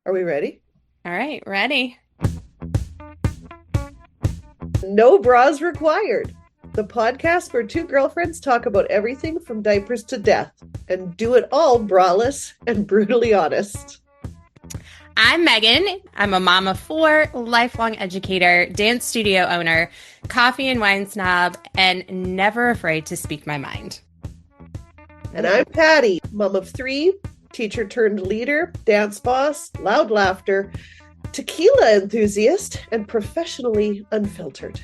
Are we ready? All right, ready. No bras required. The podcast where two girlfriends talk about everything from diapers to death and do it all braless and brutally honest. I'm Megan. I'm a mom of four, lifelong educator, dance studio owner, coffee and wine snob, and never afraid to speak my mind. And I'm Patti, mom of three, teacher turned leader, dance boss, loud laughter, tequila enthusiast, and professionally unfiltered.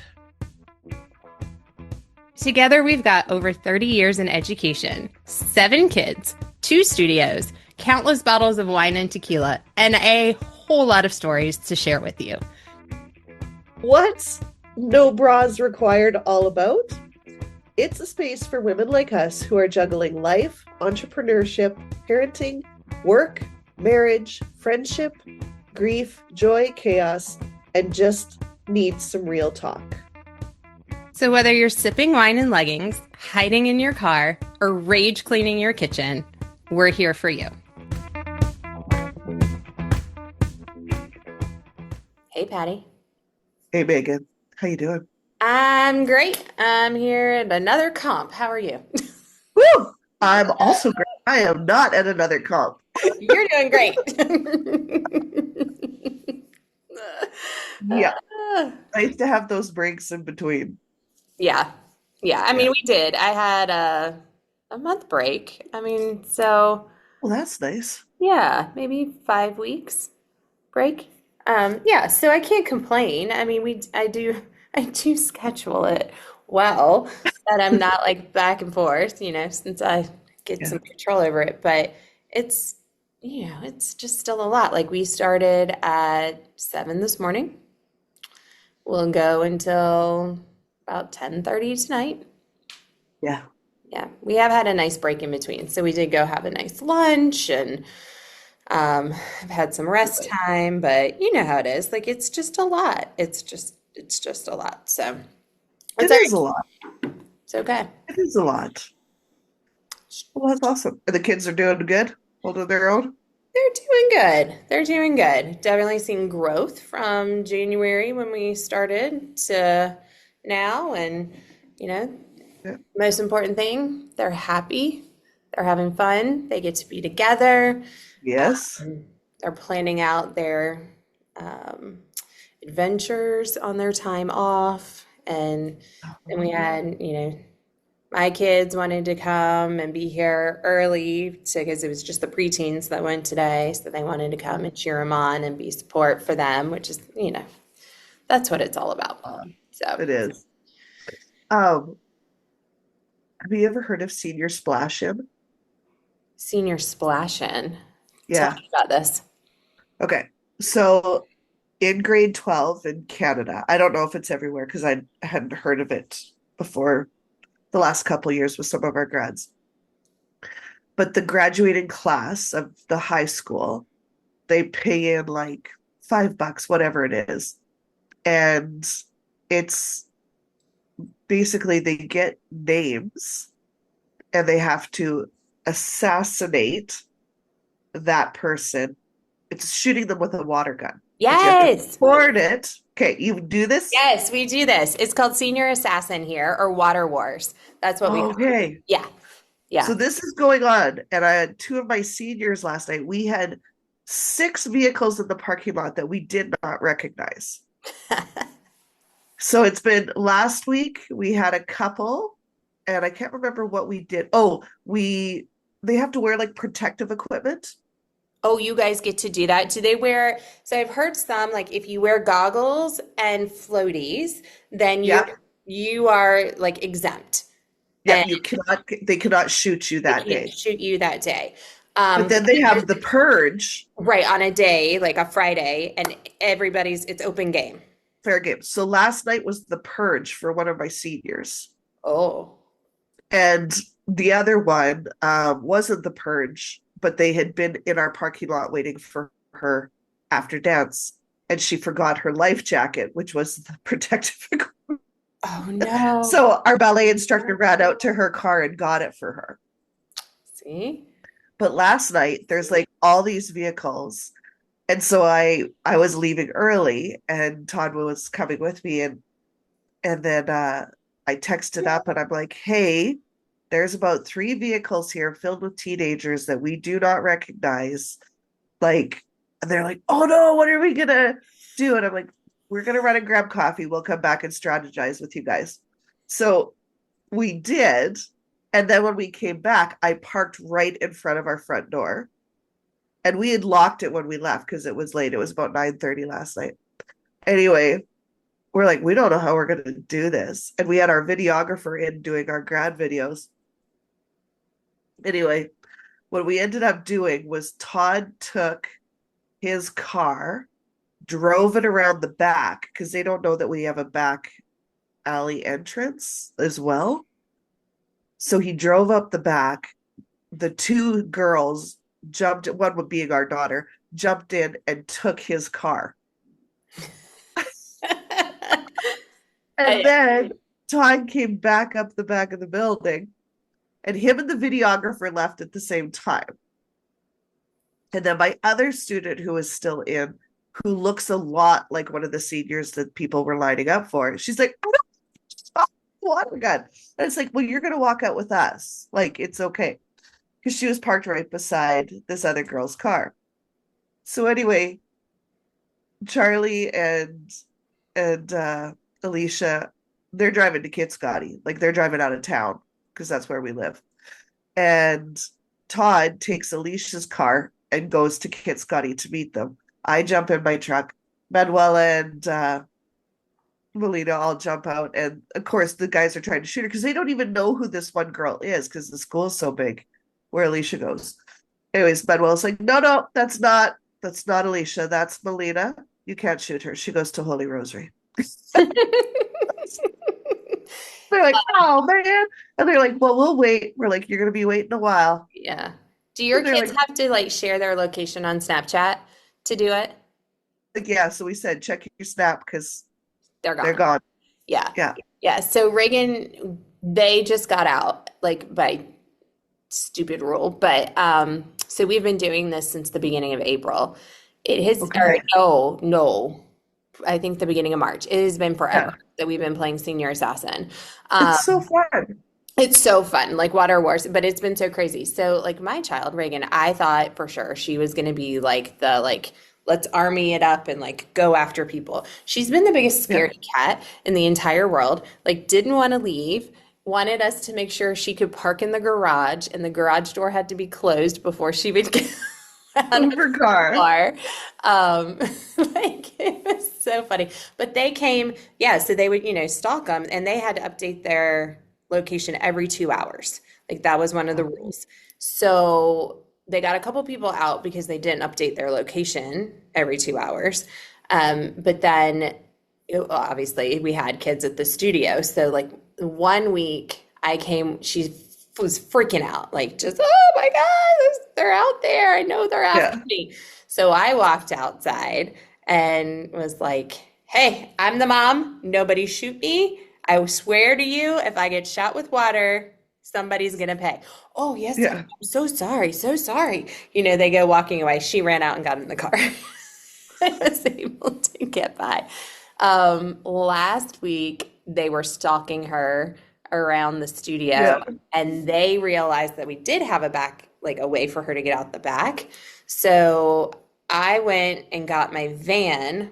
Together, we've got over 30 years in education, 7 kids, 2 studios, countless bottles of wine and tequila, and a whole lot of stories to share with you. What's No Bras Required all about? It's a space for women like us who are juggling life, entrepreneurship, parenting, work, marriage, friendship, grief, joy, chaos, and just need some real talk. So, whether you're sipping wine in leggings, hiding in your car, or rage cleaning your kitchen, we're here for you. Hey, Patty. Hey Megan, how you doing? I'm great. I'm here at another comp. How are you? Woo! I'm also great. I am not at another comp. You're doing great. Yeah, nice to have those breaks in between. Yeah. Yeah. I Yeah. mean, we did. I had a month break. I mean, so Well, that's nice. yeah, maybe 5 weeks break. Yeah, so I can't complain. I mean, I do schedule it well that I'm not like back and forth, since I get Yeah. some control over it. But it's, it's just still a lot. Like we started at 7 this morning. We'll go until about 10:30 tonight. Yeah. Yeah, we have had a nice break in between. So we did go have a nice lunch and I've had some rest time, but you know how it is. Like it's just a lot. It's just a lot. So it's It all is right. a lot. It's okay. It is a lot. Well, that's awesome. And the kids are doing good, holding their own. They're doing good. They're doing good. Definitely seeing growth from January when we started to now. And, you know, Yeah. most important thing, they're happy. They're having fun. They get to be together. Yes. They're planning out their um, adventures on their time off. And then we had, my kids wanted to come and be here early because it was just the preteens that went today. So they wanted to come and cheer them on and be support for them, which is, that's what it's all about. So, It is. Um, have you ever heard of senior splashing? senior splashing. Tell Yeah. me about this. Okay. So in grade 12 in Canada, I don't know if it's everywhere because I hadn't heard of it before the last couple years with some of our grads. But the graduating class of the high school, they pay in like $5, whatever it is. And it's basically they get names and they have to assassinate that person. It's shooting them with a water gun, but you have to Yes. record it. Okay, you do this? Yes, we do this. It's called Senior Assassin here or Water Wars. That's what we call it. Okay. Yeah. So Yeah. this is going on, and I had two of my seniors last night. We had 6 vehicles in the parking lot that we did not recognize. So it's been last week, we had a couple, and I can't remember what we did. Oh, they have to wear like protective equipment. Oh, you guys get to do that. Do they wear, so I've heard some like if you wear goggles and floaties, then you're Yep. you are like exempt Yep, and you cannot they cannot shoot you they that can't day. shoot you that day. But But then they then have the purge. right on a day, like a Friday, and it's open game. Fair game. So last night was the purge for one of my seniors. Oh. And the other one wasn't the purge, but they had been in our parking lot waiting for her after dance. And she forgot her life jacket, which was the protective equipment. Oh no. So our ballet instructor ran out to her car and got it for her. See? But last night, there's like all these vehicles And so I was leaving early and Todd was coming with me and then I texted up and I'm like, "Hey, there's about three vehicles here filled with teenagers that we do not recognize." Like, and they're like, "Oh no, what are we gonna do?" And I'm like, "We're gonna run and grab coffee. We'll come back and strategize with you guys." So we did. And then when we came back, I parked right in front of our front door. And we had locked it when we left because it was late. It was about 9:30 last night. Anyway, we're like, we don't know how we're gonna do this. And we had our videographer in doing our grad videos. Anyway, what we ended up doing was Todd took his car, drove it around the back because they don't know that we have a back alley entrance as well. So he drove up the back. The two girls jumped, one would being our daughter, jumped in and took his car. And I- then Todd came back up the back of the building, and him and the videographer left at the same time. And then my other student who is still in, who looks a lot like one of the seniors that people were lining up for, she's like, "I don't stop water gun." And it's like, "Well, you're gonna walk out with us. Like, it's okay." Because she was parked right beside this other girl's car. So anyway, Charlie and Alicia, they're driving to Kit Scotty. Like they're driving out of town because that's where we live. And Todd takes Alicia's car and goes to Kit Scotty to meet them. I jump in my truck. Manuel and Melina all jump out. And of course, the guys are trying to shoot her because they don't even know who this one girl is because the school is so big where Alicia goes. Anyways, Manuel's like, "No, no, that's not Alicia. That's Melina. You can't shoot her. She goes to Holy Rosary." They're like, "Oh man." And they're like, "Well, we'll wait." We're like, "You're gonna be waiting a while." Yeah. Do your And they're kids like, have to like share their location on Snapchat to do it? "Yeah." So we said, "Check your snap because They're they're gone. gone." Yeah. Yeah. Yeah. So Reagan, they just got out like by stupid rule, but so we've been doing this since the beginning of April. It has, or Okay. no, I think the beginning of March. It has been forever Yeah. that we've been playing Senior Assassin. It's Um, so fun. it's so fun, like Water Wars, but it's been so crazy. So, like my child, Reagan, I thought for sure she was going to be like the like let's army it up and like go after people. She's been the biggest Yeah. scaredy cat in the entire world. Like didn't want to leave, wanted us to make sure she could park in the garage, and the garage door had to be closed before she would get out of Uber car. car. Um, like it was so funny. But they came, yeah, so they would, stalk them and they had to update their location every 2 hours. Like that was one of the rules. So they got a couple people out because they didn't update their location every 2 hours. But then obviously we had kids at the studio. So like one week I came, she was freaking out, like just, oh my God, they're out there. I know they're after Yeah. me. So I walked outside and was like, hey, I'm the mom. Nobody shoot me. I swear to you, if I get shot with water, somebody's gonna pay. Oh, yes, Yeah. I'm so sorry, so sorry. They go walking away. She ran out and got in the car. I was able to get by. Last week, they were stalking her around the studio, Yeah. and they realized that we did have a back, like a way for her to get out the back. So I went and got my van,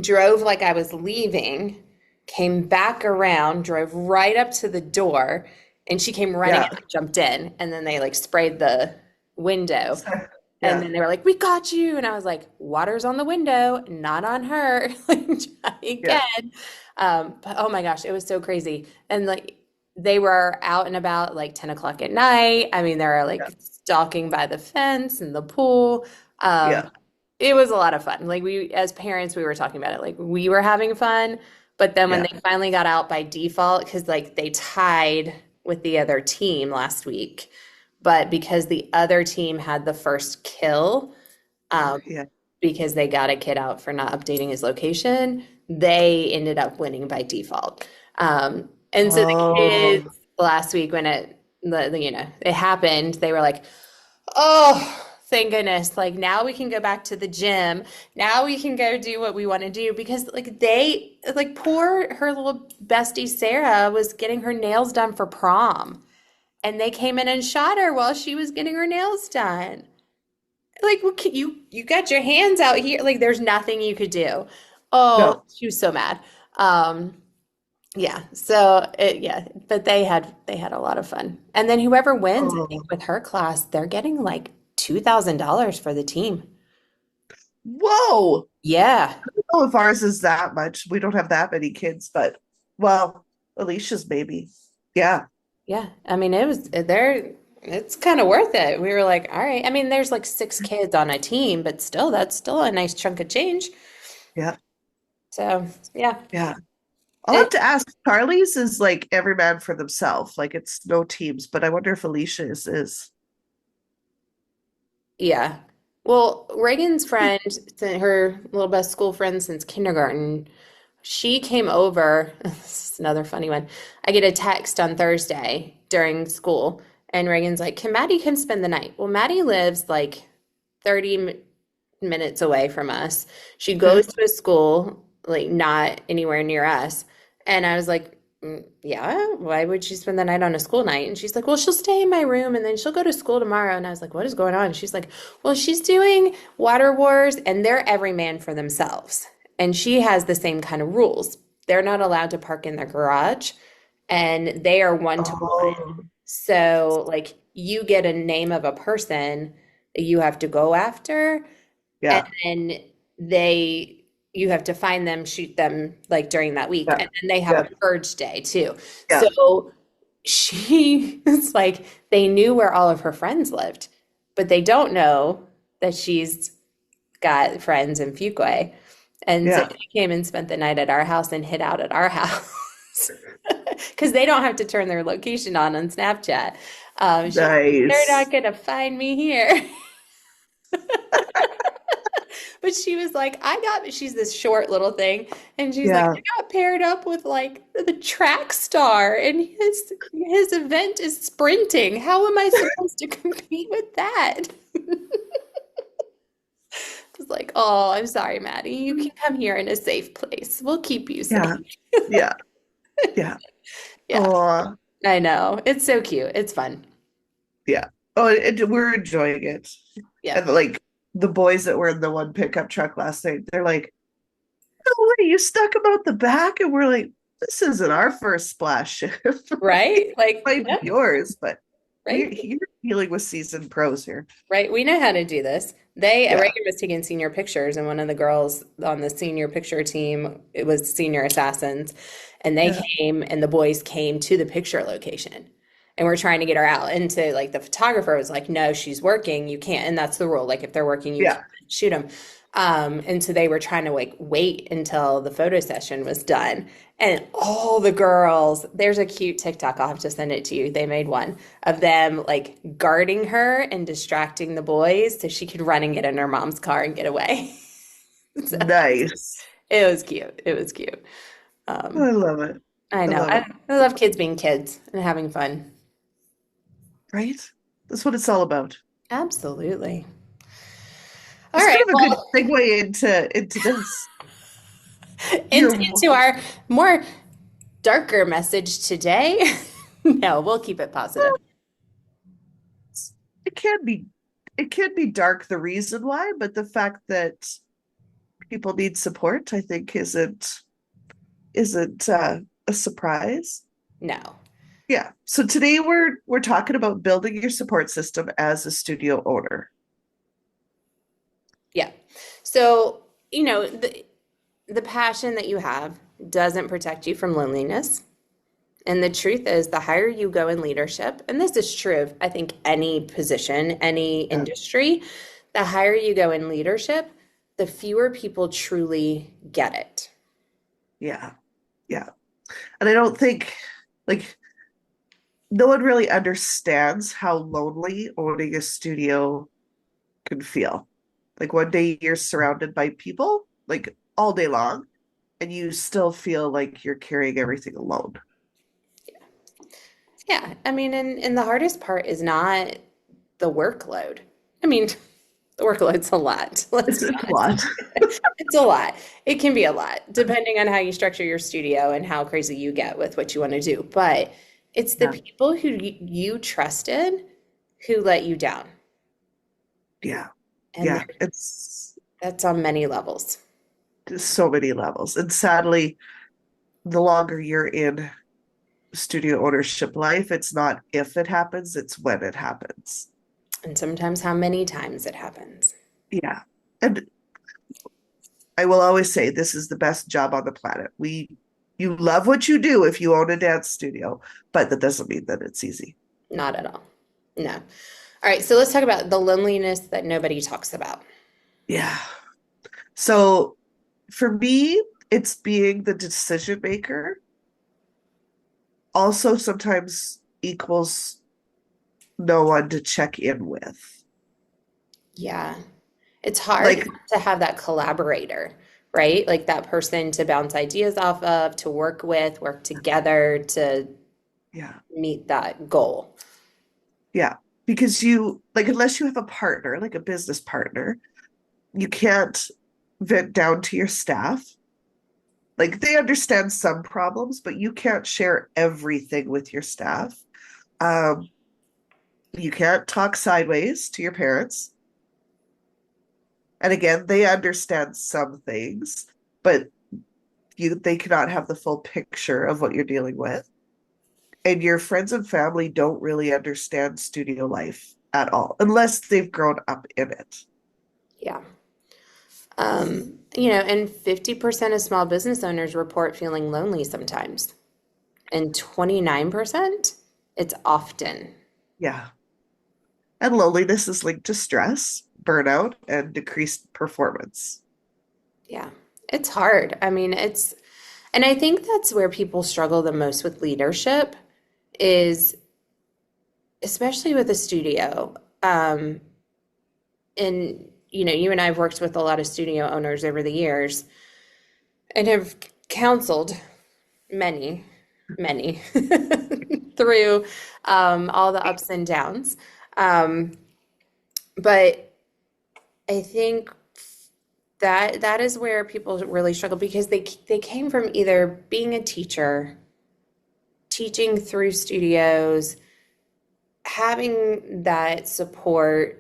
drove like I was leaving, came back around, drove right up to the door, and she came running Yeah. out, jumped in, and then they like sprayed the window. And Yeah. then they were like, "We got you." And I was like, "Water's on the window, not on her." Like, try Yeah. again. But oh my gosh, it was so crazy. And like, they were out and about like 10 o'clock at night. I mean, they were Yeah. like stalking by the fence and the pool. Yeah. It was a lot of fun. Like, as parents, we were talking about it. Like, we were having fun. But then when Yeah. they finally got out by default, because like they tied with the other team last week, but because the other team had the first kill, um, Yeah. because they got a kid out for not updating his location, they ended up winning by default. And so the Oh. kids last week when it happened, they were like, "Oh, thank goodness. Like now we can go back to the gym. Now we can go do what we want to do because like poor her little bestie Sarah was getting her nails done for prom and they came in and shot her while she was getting her nails done. Like you got your hands out here. Like there's nothing you could do. Oh, No. she was so mad. Um, yeah. So yeah, but they had a lot of fun. And then whoever wins, I think Oh. with her class, they're getting like $2,000 for the team. Whoa. Yeah. I don't know if ours is that much. We don't have that many kids, but well, Alicia's maybe. Yeah. Yeah. I mean, it's kind of worth it. We were like, all right. I mean, there's like six kids on a team, but still, that's still a nice chunk of change. Yeah. So yeah. Yeah. I'll have It, to ask. Carly's is like every man for themselves. Like it's no teams, but I wonder if Alicia's is. Yeah. Well, Reagan's friend, her little best school friend since kindergarten, she came over. This is another funny one. I get a text on Thursday during school, and Reagan's like, "Can Maddie come spend the night?" Well, Maddie lives like 30 minutes away from us. She Okay. goes to a school like not anywhere near us. And I was like, yeah, why would she spend the night on a school night? And she's like, well, she'll stay in my room and then she'll go to school tomorrow. And I was like, what is going on? And she's like, well, she's doing Water Wars and they're every man for themselves. And she has the same kind of rules. They're not allowed to park in their garage and they are one to one. Oh, So, like, you get a name of a person that you have to go after, and yeah. then you have to find them, shoot them like during that week. Yeah. And then they have a Yeah. purge day too. Yeah. So she is like, they knew where all of her friends lived, but they don't know that she's got friends in Fuquay. And so Yeah. she came and spent the night at our house and hid out at our house. Because they don't have to turn their location on Snapchat. She's like, they're not Nice. gonna find me here. But she was like, she's this short little thing, and she's like, Yeah. I got paired up with like the track star, and his event is sprinting. How am I supposed to compete with that? I was like, oh, I'm sorry, Maddie. You can come here in a safe place. We'll keep you safe. Yeah. Yeah. Yeah. Yeah, Oh, I know. It's so cute. It's fun. yeah. Oh, we're enjoying it. Yeah. And like the boys that were in the one pickup truck last night, they're like, "No way, you stuck them out the back," and we're like, "This isn't our first splash shift. Right? It Like, might be yeah, yours, but right? you're dealing with seasoned pros here." Right. We know how to do this. Yeah. Reagan was taking senior pictures, and one of the girls on the senior picture team, it was senior assassins, and they Yeah. came, and the boys came to the picture location, and we're trying to get her out. And so, like, the photographer was like, "No, she's working. You can't." And that's the rule. Like, if they're working, you can't Yeah. shoot them. And so they were trying to like wait until the photo session was done. And all the girls, there's a cute TikTok, I'll have to send it to you. They made one of them like guarding her and distracting the boys so she could run and get in her mom's car and get away. So Nice. it was cute. It was cute. I Um, love it. I I know. love it. I love kids being kids and having fun. Right? That's what it's all about. Absolutely. All It's right. kind of a good Well, segue into this. You're into our more darker message today. No, we'll keep it positive. it can be it can be dark the reason why, but the fact that people need support, I think, isn't a surprise. No. Yeah. So today we're talking about building your support system as a studio owner. Yeah. So, the passion that you have doesn't protect you from loneliness. And the truth is, the higher you go in leadership, and this is true of, I think, any position, any Yeah. industry, the higher you go in leadership, the fewer people truly get it. Yeah. Yeah. And I don't think like no one really understands how lonely owning a studio can feel. Like one day you're surrounded by people like all day long, and you still feel like you're carrying everything alone. Yeah. I mean, and the hardest part is not the workload. I mean, The workload's a lot. Let's It's be a honest. lot. It's a lot. It can be a lot, depending on how you structure your studio and how crazy you get with what you want to do. But it's the Yeah. people who you trusted who let you down. Yeah. And Yeah. It's that's on many levels. just so many levels. And sadly, the longer you're in studio ownership life, it's not if it happens, it's when it happens. And sometimes how many times it happens. Yeah. And I will always say this is the best job on the planet. You love what you do if you own a dance studio, but that doesn't mean that it's easy. Not at all. No. All right, so let's talk about the loneliness that nobody talks about. Yeah. So for me, it's being the decision maker also sometimes equals no one to check in with. Yeah. It's hard Like, to have that collaborator, right? Like that person to bounce ideas off of, to work with, work together to yeah, meet that goal. yeah. Because you, like, unless you have a partner, like a business partner, you can't vent down to your staff. Like, they understand some problems, but you can't share everything with your staff. Um, you can't talk sideways to your parents. And again, they understand some things, but they cannot have the full picture of what you're dealing with. And your friends and family don't really understand studio life at all, unless they've grown up in it. Yeah. And 50% of small business owners report feeling lonely sometimes. And 29%, it's often. Yeah. And loneliness is linked to stress, burnout, and decreased performance. Yeah. It's hard. I mean, and I think that's where people struggle the most with leadership is especially with a studio. And you and I have worked with a lot of studio owners over the years and have counseled many, many through all the ups and downs. Um, but I think that is where people really struggle because they came from either being a teacher, teaching through studios, having that support,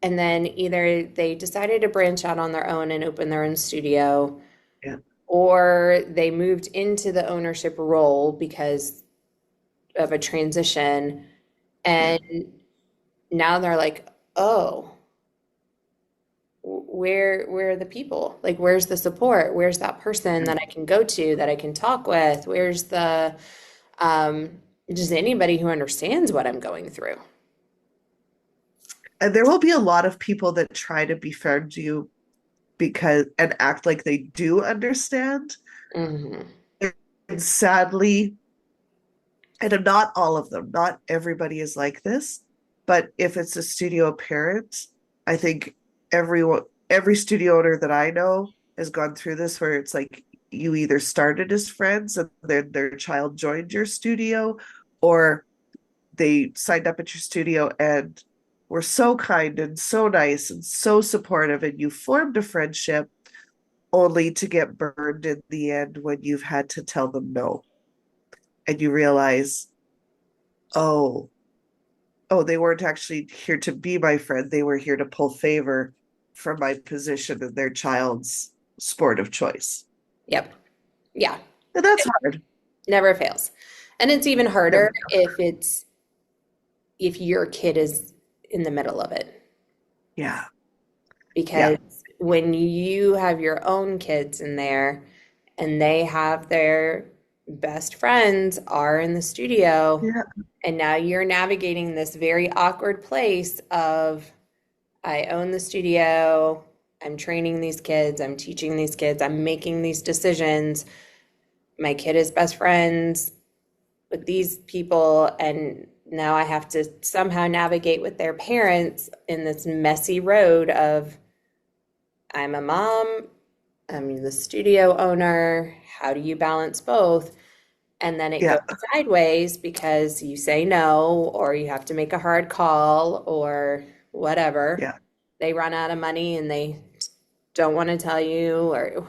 and then either they decided to branch out on their own and open their own studio, Yeah. or they moved into the ownership role because of a transition, Yeah. and now they're like, oh, where are the people? Like, where's the support? Where's that person Yeah. that I can go to, that I can talk with? Where's the um, just anybody who understands what I'm going through? And there will be a lot of people that try to befriend you because and act like they do understand. Hmm. And sadly, and not all of them, not everybody is like this, but if it's a studio parent, I think every studio owner that I know has gone through this where it's like you either started as friends and then their child joined your studio, or they signed up at your studio and were so kind and so nice and so supportive, and you formed a friendship only to get burned in the end when you've had to tell them no. And you realize, oh, they weren't actually here to be my friend. They were here to pull favor from my position in their child's sport of choice. Yep. Yeah. And that's hard. Never fails. And it's even harder Never. if your kid is in the middle of it. Yeah. Because Yeah. when you have your own kids in there and they have their best friends are in the studio, Yeah. and now you're navigating this very awkward place of I own the studio, I'm training these kids, I'm teaching these kids, I'm making these decisions. My kid is best friends with these people, and now I have to somehow navigate with their parents in this messy road of I'm a mom, I'm the studio owner. How do you balance both? And then it goes Yeah. sideways because you say no, or you have to make a hard call, or whatever. Yeah. they run out of money and they don't want to tell you, or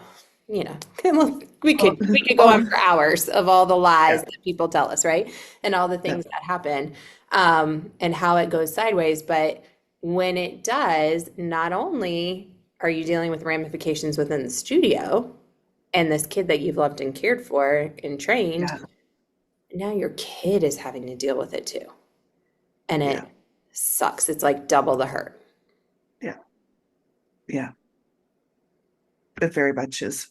you know, well, Oh, we could go on oh, for hours of all the lies yeah, that people tell us, right? And all the yeah, things that happen, and how it goes sideways. But when it does, not only are you dealing with ramifications within the studio and this kid that you've loved and cared for and trained, yeah, now your kid is having to deal with it too. And it yeah, sucks. It's like double the hurt. yeah, yeah. It very much is.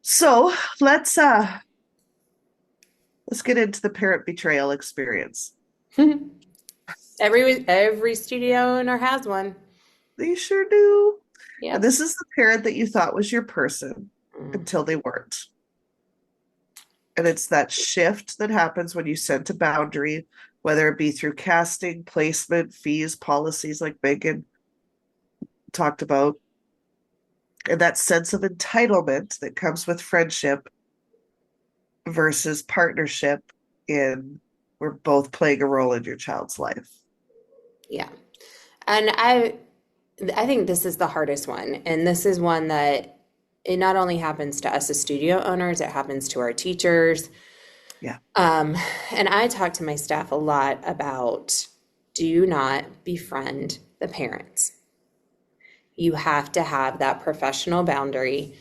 So let's get into the parent betrayal experience. Every studio owner has one. They sure do. And Yep. this is the parent that you thought was your person Mm. until they weren't. And it's that shift that happens when you set a boundary, whether it be through casting, placement, fees, policies like Megan talked about, and that sense of entitlement that comes with friendship versus partnership in we're both playing a role in your child's life. Yeah. And I think this is the hardest one. And this is one that it not only happens to us as studio owners, it happens to our teachers. Yeah, Um, and I talk to my staff a lot about do not befriend the parents. You have to have that professional boundary.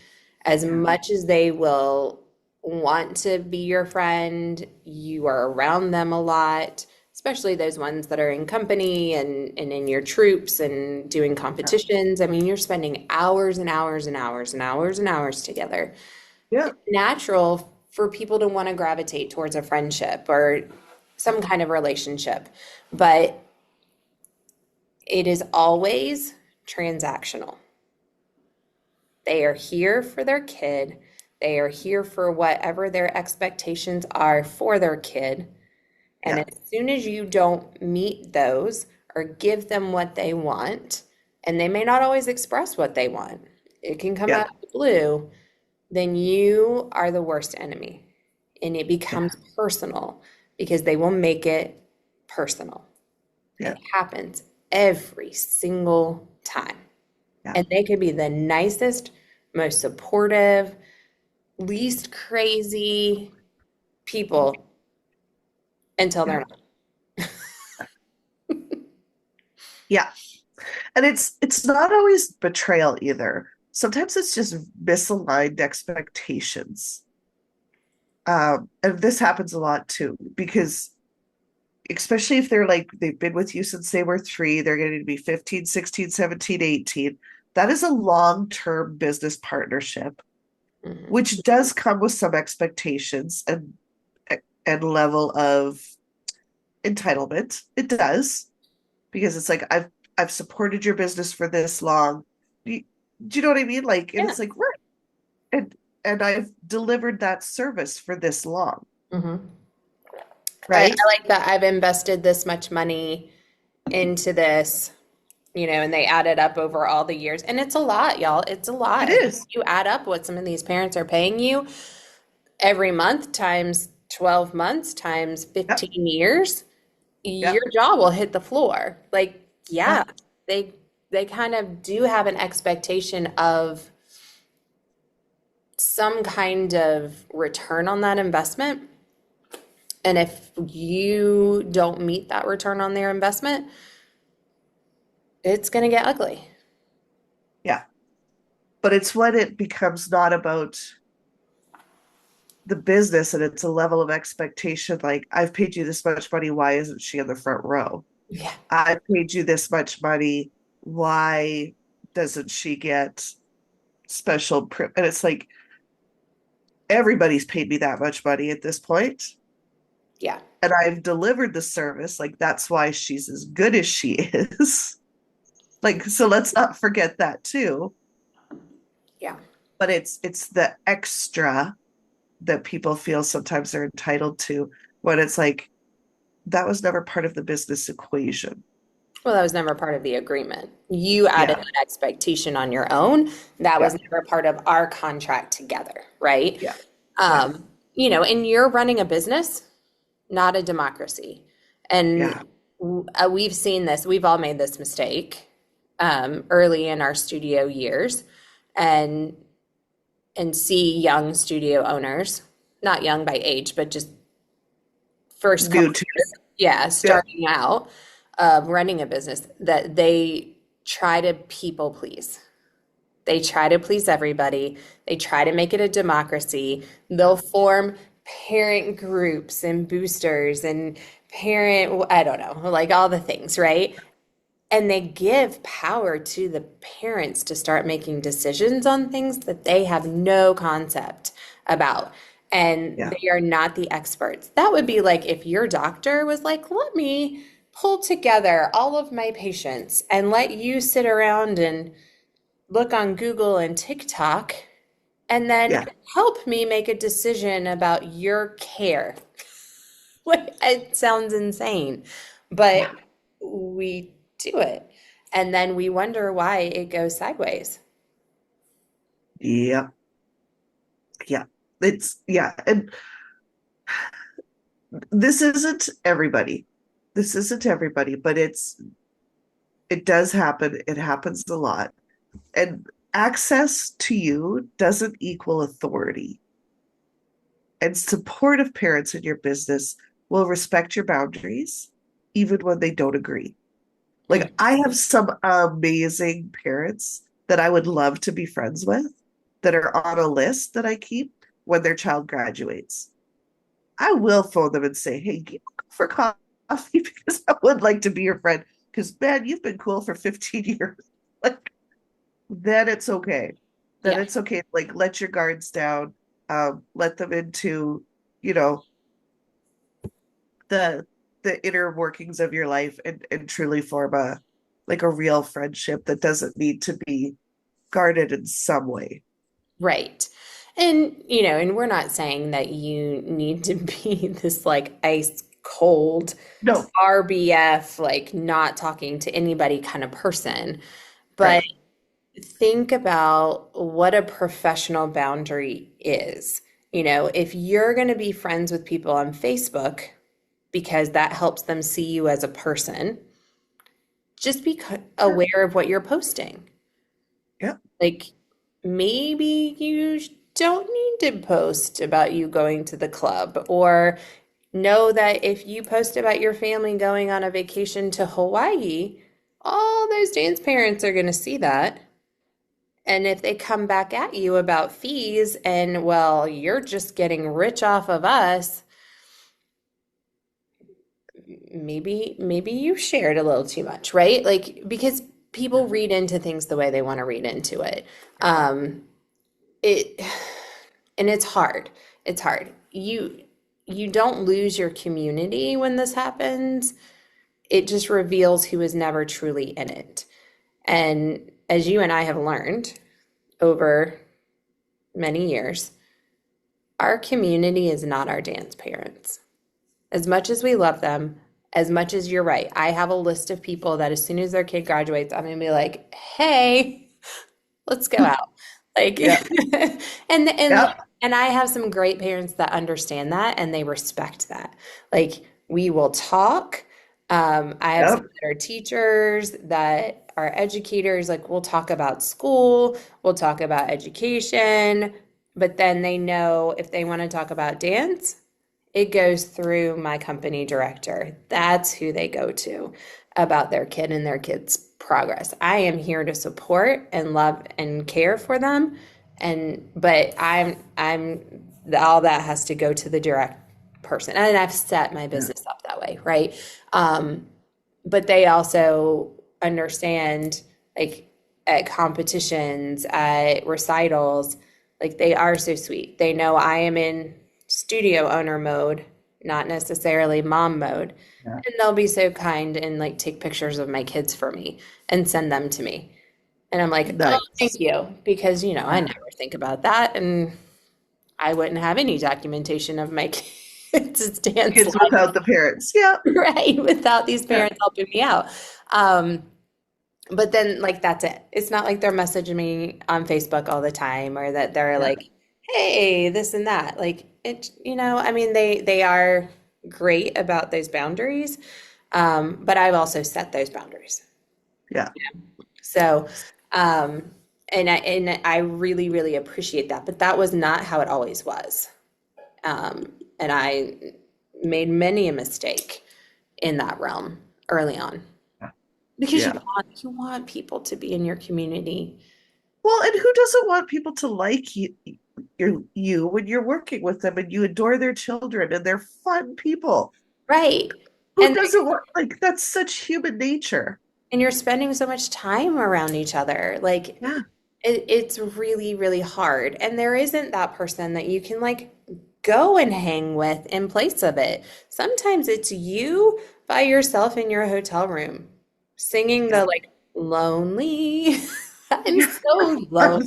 As yeah, much as they will want to be your friend, you are around them a lot, especially those ones that are in company and in your troops and doing yeah, competitions. I mean, you're spending hours and hours and hours and hours and hours together. yeah, It's natural for people to want to gravitate towards a friendship or some kind of relationship, but it is always transactional. They are here for their kid. They are here for whatever their expectations are for their kid. And yeah, as soon as you don't meet those or give them what they want, and they may not always express what they want, it can come yeah, out of the blue, then you are the worst enemy. And it yeah, becomes personal because they will make it personal. yeah, It happens every single time. yeah, And they could be the nicest, most supportive, least crazy people until yeah, they're not. yeah. And it's not always betrayal either. Sometimes it's just misaligned expectations. And this happens a lot too, because especially if they're like they've been with you since they were three, they're going to be 15, 16, 17, 18. That is a long-term business partnership, Mhm. which does come with some expectations and level of entitlement. It does, because it's like I've supported your business for this long. Do you know what I mean? Like, and Yeah. it's like, right. And I've delivered that service for this long, Mhm. right? I like that I've invested this much money into this, and they add it up over all the years. And it's a lot, y'all. It's a It lot. If is. you add up what some of these parents are paying you every month times 12 months times Yep. 15 years, your Yep. jaw will hit the floor. Like, Yeah. yeah, they they kind of do have an expectation of some kind of return on that investment. And if you don't meet that return on their investment, it's going to get ugly. Yeah. But it's when it becomes not about the business and it's a level of expectation. Like, I've paid you this much money. Why isn't she in the front row? Yeah. I paid you this much money. Why doesn't she get special? And it's like, everybody's paid me that much money at this point, Yeah. and I've delivered the service. Like, that's why she's as good as she is. Like, so let's not forget that too. Yeah. But it's the extra that people feel sometimes they're entitled to when it's like that was never part of the business equation. Well, that was never part of the agreement. You added Yeah, an expectation on your own. That yeah, was never part of our contract together, right? yeah, yeah, And you're running a business, not a democracy. And yeah, we've seen this, we've all made this mistake. early in our studio years and see young studio owners, not young by age, but just first New couple to years, yeah, yeah, starting out running a business, that they try to people please. They try to please everybody. They try to make it a democracy. They'll form parent groups and boosters and I don't know, like all the things, right? And they give power to the parents to start making decisions on things that they have no concept about. And yeah, they are not the experts. That would be like if your doctor was like, let me pull together all of my patients and let you sit around and look on Google and TikTok and then yeah, help me make a decision about your care. Like, it sounds insane, but yeah, we do it. And then we wonder why it goes sideways. yeah, yeah. It's yeah, and this isn't everybody. This isn't everybody, but it does happen. It happens a lot. And access to you doesn't equal authority. And supportive parents in your business will respect your boundaries, even when they don't agree. Mm. Like, I have some amazing parents that I would love to be friends with that are on a list that I keep when their child graduates. I will phone them and say, hey, go for coffee because I would like to be your friend. Because, man, you've been cool for 15 years. Like, then it's okay. Then Yeah, it's okay. Like, let your guards down. Let them into, you know, the inner workings of your life and truly form a like a real friendship that doesn't need to be guarded in some way. right. And, and we're not saying that you need to be this like ice cold No, RBF, like not talking to anybody kind of person. But right. think about what a professional boundary is. If you're going to be friends with people on Facebook because that helps them see you as a person, just be Yeah, aware of what you're posting. yeah, Like maybe you don't need to post about you going to the club, or know that if you post about your family going on a vacation to Hawaii, all those dance parents are going to see that. And if they come back at you about fees and, well, you're just getting rich off of us, maybe you shared a little too much, right? Like because people read into things the way they want to read into it. Um, it and it's hard. It's hard. You don't lose your community when this happens. It just reveals who is never truly in it. And as you and I have learned over many years, our community is not our dance parents. As much as we love them, as much as you're right, I have a list of people that as soon as their kid graduates, I'm gonna be like, hey, let's go out. Like, yeah, and and yeah, and I have some great parents that understand that and they respect that. Like, we will talk. I have yeah, some that are teachers, that are educators. Like, we'll talk about school, we'll talk about education, but then they know if they want to talk about dance, it goes through my company director. That's who they go to about their kid and their kid's progress. I am here to support and love and care for them. But I'm all that has to go to the direct person. And I've set my yeah, business up that way, right? Um, but they also understand, like, at competitions, at recitals, like they are so sweet. They know I am in studio owner mode, not necessarily mom mode. yeah. And they'll be so kind and like take pictures of my kids for me and send them to me. And I'm like, oh, thank Nice. you. Because, I Yeah. never think about that. And I wouldn't have any documentation of my kids' dance Kids life, without the parents. Yeah, right? Without these yeah, parents helping me out. Um, but then, like, that's it. It's not like they're messaging me on Facebook all the time or that they're yeah, like, hey, this and that. Like, I mean, they are great about those boundaries. But I've also set those boundaries. yeah. So, um, and I really, really appreciate that. But that was not how it always was. And I made many a mistake in that realm early on because Yeah. you want people to be in your community. Well, and who doesn't want people to like you when you're working with them and you adore their children and they're fun people? Right. Who And doesn't want, like, that's such human nature. and you're spending so much time around each other. Like Yeah. it's really, really hard. And there isn't that person that you can like go and hang with in place of it. Sometimes it's you by yourself in your hotel room singing Yeah. the like lonely. I'm Yeah. so Absolutely. lonely.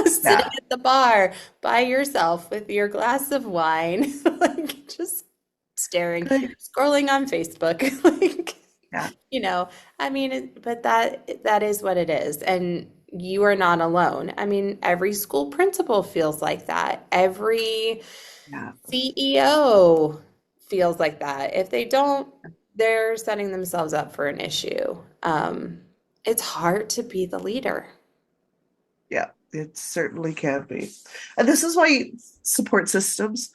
Sitting Yeah. at the bar by yourself with your glass of wine, like just staring, Good. scrolling on Facebook, like Yeah. you know, I mean, but that is what it is. And you are not alone. I mean, every school principal feels like that. Every Yeah. CEO feels like that. If they don't, they're setting themselves up for an issue. It's hard to be the leader. Yeah. It certainly can be. And this is why support systems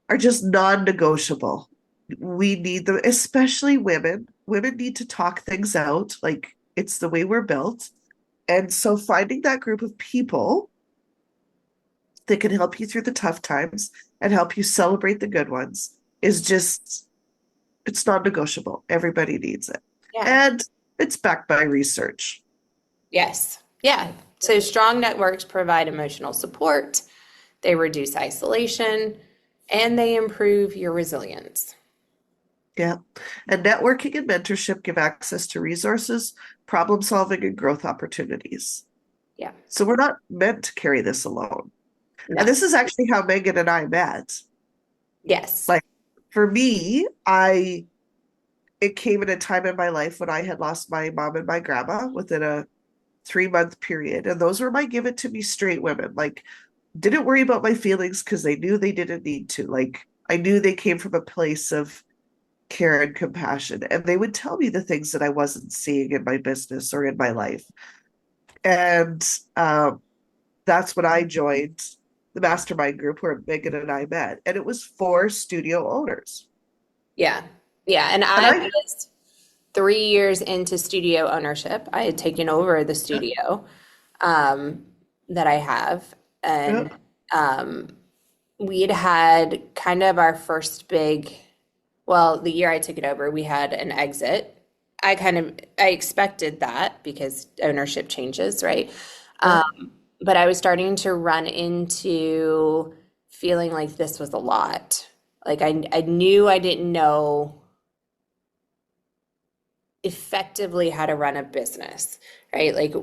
are just non-negotiable. We need them, especially women. Women need to talk things out. Like, it's the way we're built. And so finding that group of people that can help you through the tough times and help you celebrate the good ones is just, it's non-negotiable. Everybody needs it. Yeah. And it's backed by research. Yes. Yeah. So strong networks provide emotional support, they reduce isolation, and they improve your resilience. Yeah. And networking and mentorship give access to resources, problem solving, and growth opportunities. Yeah. So we're not meant to carry this alone. And No. this is actually how Megan and I met. Yes. Like, for me, I it came at a time in my life when I had lost my mom and my grandma within a 3 month period. And those were my give it to me straight women. Like, didn't worry about my feelings because they knew they didn't need to. Like, I knew they came from a place of care and compassion. And they would tell me the things that I wasn't seeing in my business or in my life. And that's when I joined the mastermind group where Megan and I met. And it was for studio owners. Yeah. Yeah. And And I I, was 3 years into studio ownership. I had taken over the studio um, that I have. yeah, And um, we'd had kind of our first big, well, the year I took it over, we had an exit. I expected that because ownership changes, right? yeah, But I was starting to run into feeling like this was a lot. Like I knew I didn't know effectively how to run a business, right? Like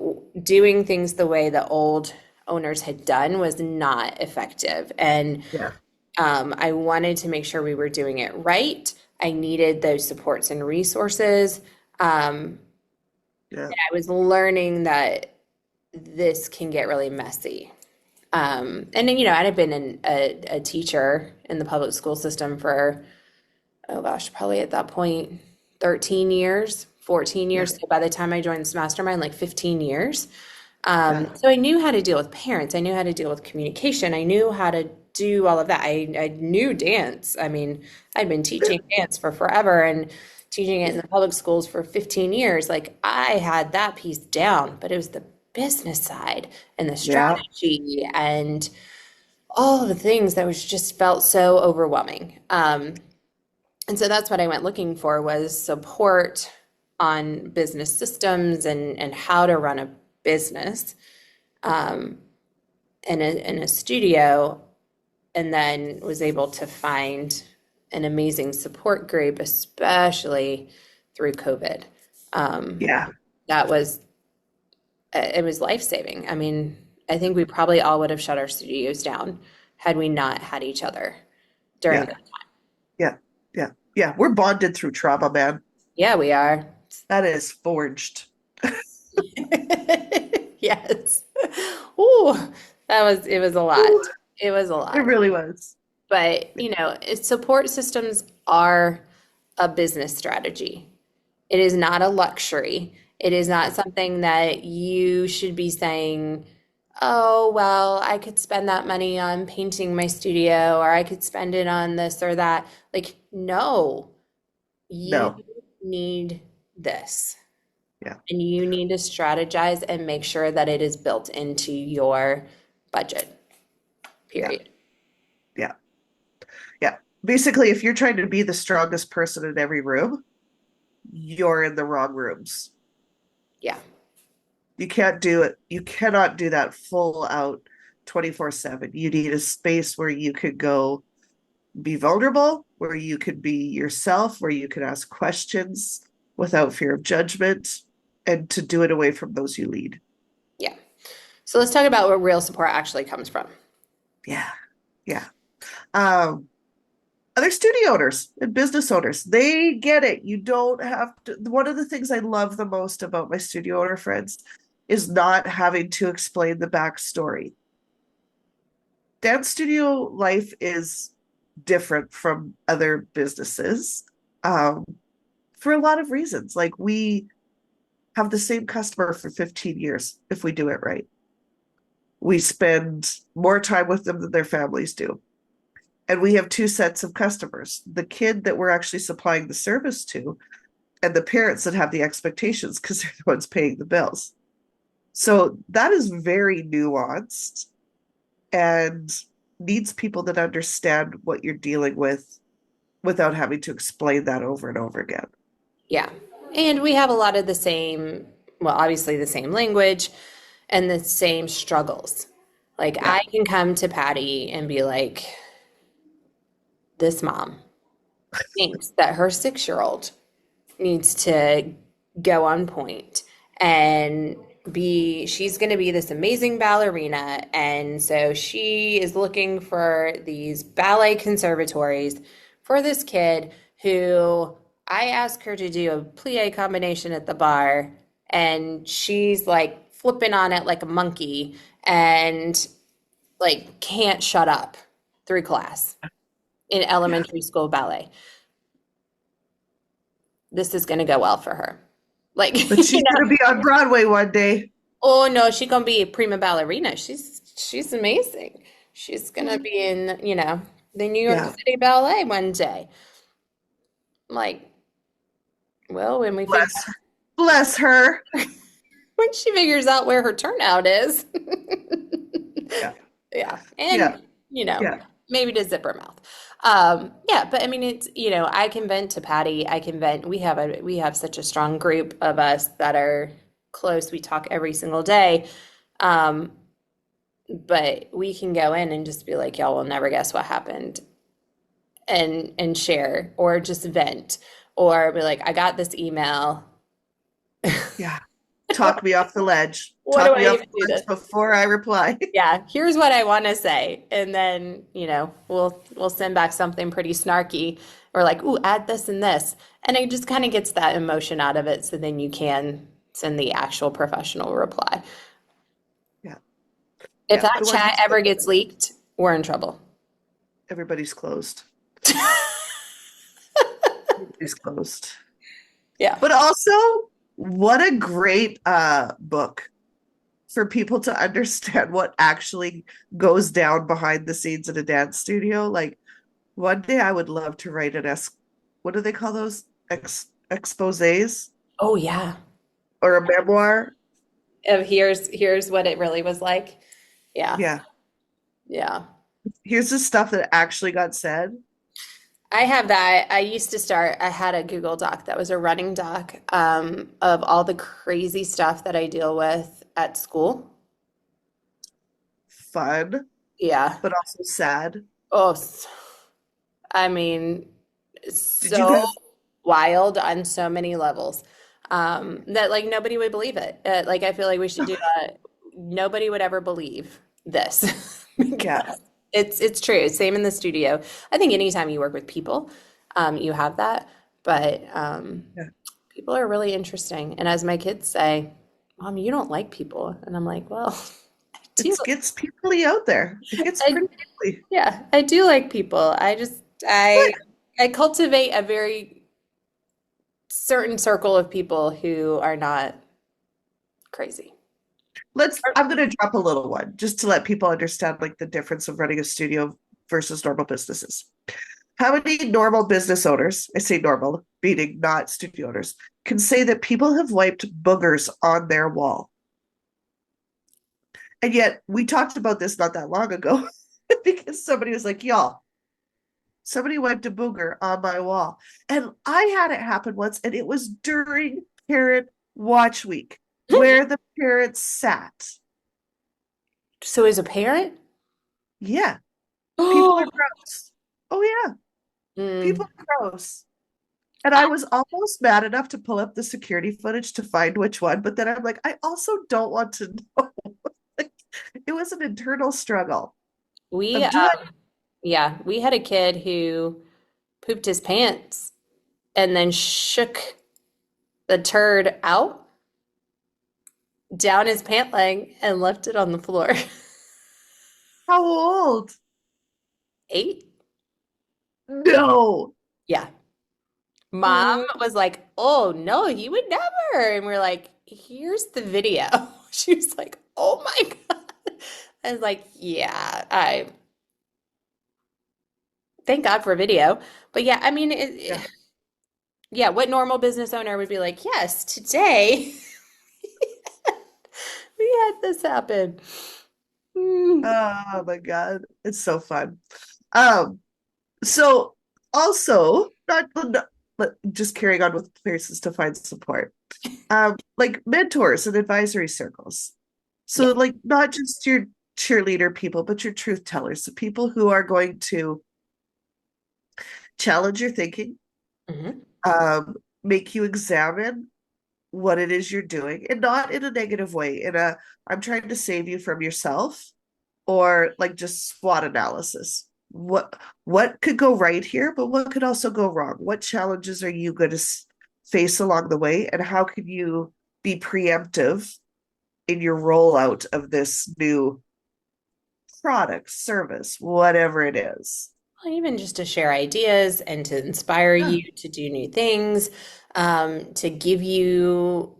doing things the way the old owners had done was not effective. And yeah, I wanted to make sure we were doing it right. I needed those supports and resources. yeah, I was learning that this can get really messy. And then, I had been a teacher in the public school system for, oh gosh, probably at that point, 13 years, 14 yeah, years. So by the time I joined this mastermind, like 15 years. yeah, So I knew how to deal with parents. I knew how to deal with communication. I knew how to do all of that. I knew dance. I mean, I'd been teaching dance for forever and teaching it in the public schools for 15 years. Like I had that piece down, but it was the business side and the yeah, strategy and all of the things that was just felt so overwhelming. And so that's what I went looking for was support on business systems and how to run a business in a studio, and then was able to find an amazing support group, especially through COVID. yeah, That was it was life-saving. I mean, I think we probably all would have shut our studios down had we not had each other during yeah, that. yeah, yeah, yeah. We're bonded through trauma, man. Yeah, we are. That is forged. Yes. Ooh, it was a lot. Ooh, It was a it lot. really was. But, support systems are a business strategy. It is not a luxury. It is not something that you should be saying, oh, well, I could spend that money on painting my studio, or I could spend it on this or that. Like, no, you No. need this. Yeah. And you need to strategize and make sure that it is built into your budget, Yeah. period. Yeah. Yeah. Basically, if you're trying to be the strongest person in every room, you're in the wrong rooms. Yeah. You can't do it. You cannot do that full out 24/7. You need a space where you could go be vulnerable, where you could be yourself, where you could ask questions without fear of judgment, and to do it away from those you lead. Yeah. So let's talk about where real support actually comes from. Yeah. Yeah. Um, Other studio owners and business owners, they get it. You don't have to. One of the things I love the most about my studio owner friends is not having to explain the backstory. Dance studio life is different from other businesses um, for a lot of reasons. Like we have the same customer for 15 years if we do it right. We spend more time with them than their families do. And we have two sets of customers, the kid that we're actually supplying the service to, and the parents that have the expectations because they're the ones paying the bills. So that is very nuanced and needs people that understand what you're dealing with without having to explain that over and over again. Yeah. And we have a lot of the same, well, obviously the same language and the same struggles. Like Yeah. I can come to Patty and be like, this mom thinks that her 6-year-old needs to go on point and she's going to be this amazing ballerina. And so she is looking for these ballet conservatories for this kid who I ask her to do a plie combination at the bar, and she's like flipping on it like a monkey and like can't shut up through class in Yeah. elementary school ballet. This is going to go well for her. Like, But she's going to be on Broadway one day. oh no, she's gonna be a prima ballerina. She's amazing. She's gonna be in, the New York Yeah. City Ballet one day. Like, well, Bless. Bless her. when she figures out where her turnout is. Yeah. Yeah. Yeah. And, Yeah. maybe to zip her mouth. Yeah, but I mean it's, I can vent to Patty. I can vent. We have such a strong group of us that are close. We talk every single day. Um, but we can go in and just be like, y'all will never guess what happened, and share or just vent or be like, I got this email. Yeah. Talk me off the ledge. What do Talk I me off even do the this? ledge before I reply. Yeah, here's what I want to say. And then, we'll send back something pretty snarky or like, ooh, add this and this. And it just kind of gets that emotion out of it. So then you can send the actual professional reply. Yeah. If Yeah. that Otherwise, chat ever gets leaked, we're in trouble. everybody's closed. Everybody's closed. Yeah. But also, what a great book for people to understand what actually goes down behind the scenes in a dance studio. Like one day I would love to write what do they call those? Exposés Oh, yeah. or a memoir. Of here's what it really was like. Yeah. Yeah. Yeah. Here's the stuff that actually got said. I have that. I had a Google Doc that was a running doc of all the crazy stuff that I deal with at school. Fun, Yeah. but also sad. Oh, I mean, Did you so guys wild on so many levels that like nobody would believe it. Like I feel like we should do that. Nobody would ever believe this yeah. because it's true. Same in the studio. I think anytime you work with people, you have that. But Yeah. people are really interesting. And as my kids say, Mom, you don't like people. And I'm like, well, I do. It gets peoply out there. It gets I, pretty peoply. yeah, I do like people. I Good. I cultivate a very certain circle of people who are not Crazy. I'm going to drop a little one just to let people understand like the difference of running a studio versus normal businesses. How many normal business owners, I say normal, meaning not studio owners, can say that people have wiped boogers on their wall? And yet we talked about this not that long ago because somebody was like, y'all, somebody wiped a booger on my wall. And I had it happen once, and it was during parent watch week where the parents sat. So as a parent? Yeah, people are Oh, gross. Oh, yeah, people mm, are gross. And I was almost mad enough to pull up the security footage to find which one, but then I'm like, I also don't want to know. Like, it was an internal struggle we of do I? yeah, we had a kid who pooped his pants and then shook the turd out down his pant leg and left it on the floor. How old? 8? No. Yeah. Mom Oh, was like, "Oh no, he would never." And we're like, "Here's the video." She was like, "Oh my God." I was like, "Yeah, I thank God for video." But yeah, I mean, yeah. yeah, what normal business owner would be like, "Yes, today we had this happen." Mm. Oh my God. It's so fun. Um, so also not but just carrying on with places to find support. Like mentors and advisory circles. Yeah. So like not just your cheerleader people, but your truth tellers, the people who are going to challenge your thinking, Hmm. make you examine what it is you're doing, and not in a negative way, in a I'm trying to save you from yourself, or like just SWOT analysis. What could go right here, but what could also go wrong? What challenges are you going to face along the way, and how can you be preemptive in your rollout of this new product, service, whatever it is? Well, even just to share ideas and to inspire Yeah, you to do new things, to give you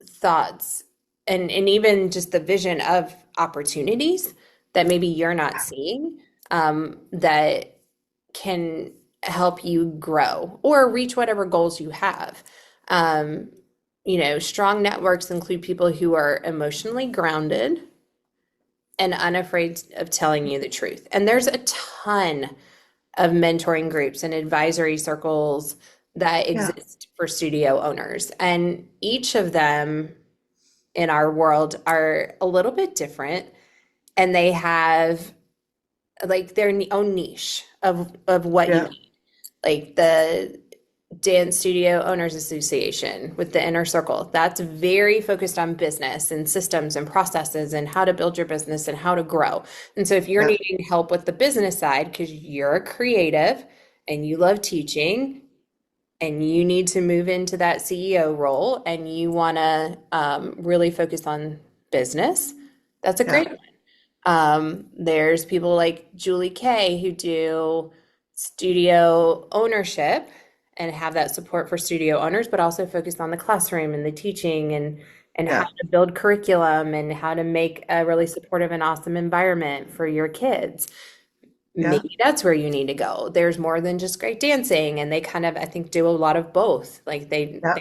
thoughts and even just the vision of opportunities that maybe you're not seeing, that can help you grow or reach whatever goals you have. Um, strong networks include people who are emotionally grounded and unafraid of telling you the truth. And there's a ton of mentoring groups and advisory circles that yeah, exist for studio owners. And each of them in our world are a little bit different, and they have like their own niche of what you yeah, need. Like the Dance Studio Owners Association with the Inner Circle, that's very focused on business and systems and processes and how to build your business and how to grow. And so if you're yeah, needing help with the business side because you're a creative and you love teaching and you need to move into that CEO role and you want to really focus on business, that's a yeah, great one. There's people like Julie Kay who do studio ownership and have that support for studio owners, but also focus on the classroom and the teaching and how yeah, to build curriculum and how to make a really supportive and awesome environment for your kids. yeah, Maybe that's where you need to go. There's more than just great dancing, and they kind of, I think, do a lot of both. Like yeah,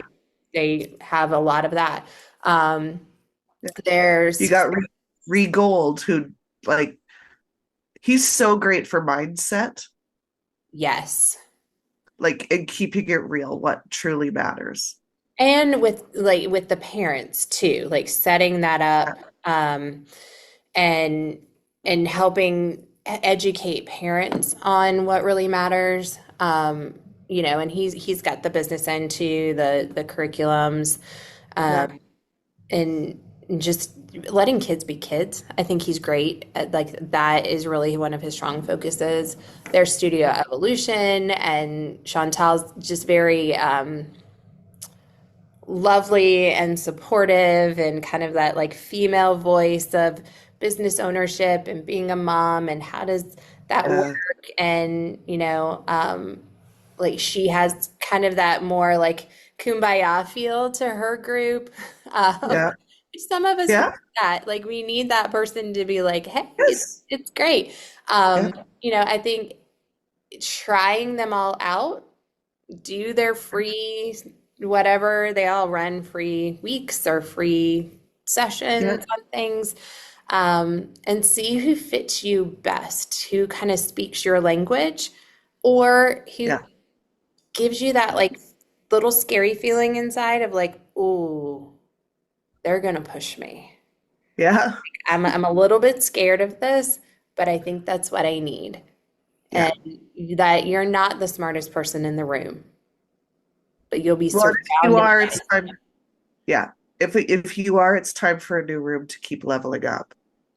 they have a lot of that. Um, yeah. You there's got Gold, who like he's so great for mindset, yes. like and keeping it real, what truly matters. And with the parents too, like setting that Yeah, up, and helping educate parents on what really matters. And he's got the business end too, the curriculums, yeah, and just letting kids be kids. I think he's great at, like that is really one of his strong focuses. There's Studio Evolution, and Chantal's just very lovely and supportive and kind of that like female voice of business ownership and being a mom and how does that work, yeah, and like she has kind of that more like kumbaya feel to her group, um, yeah, Some of us need Yeah. that. Like we need that person to be like, hey, Yes. it's great. Yeah. I think trying them all out, do their free whatever, they all run free weeks or free Yeah. sessions on things. And see who fits you best, who kind of speaks your language, or who Yeah. gives you that like little scary feeling inside of like, ooh, they're gonna push me. Yeah. I'm a little bit scared of this, but I think that's what I need. Yeah. And that you're not the smartest person in the room, but you'll be Well, and if you surrounded are, by it's time. Yeah. If you are, it's time for a new room to keep leveling up.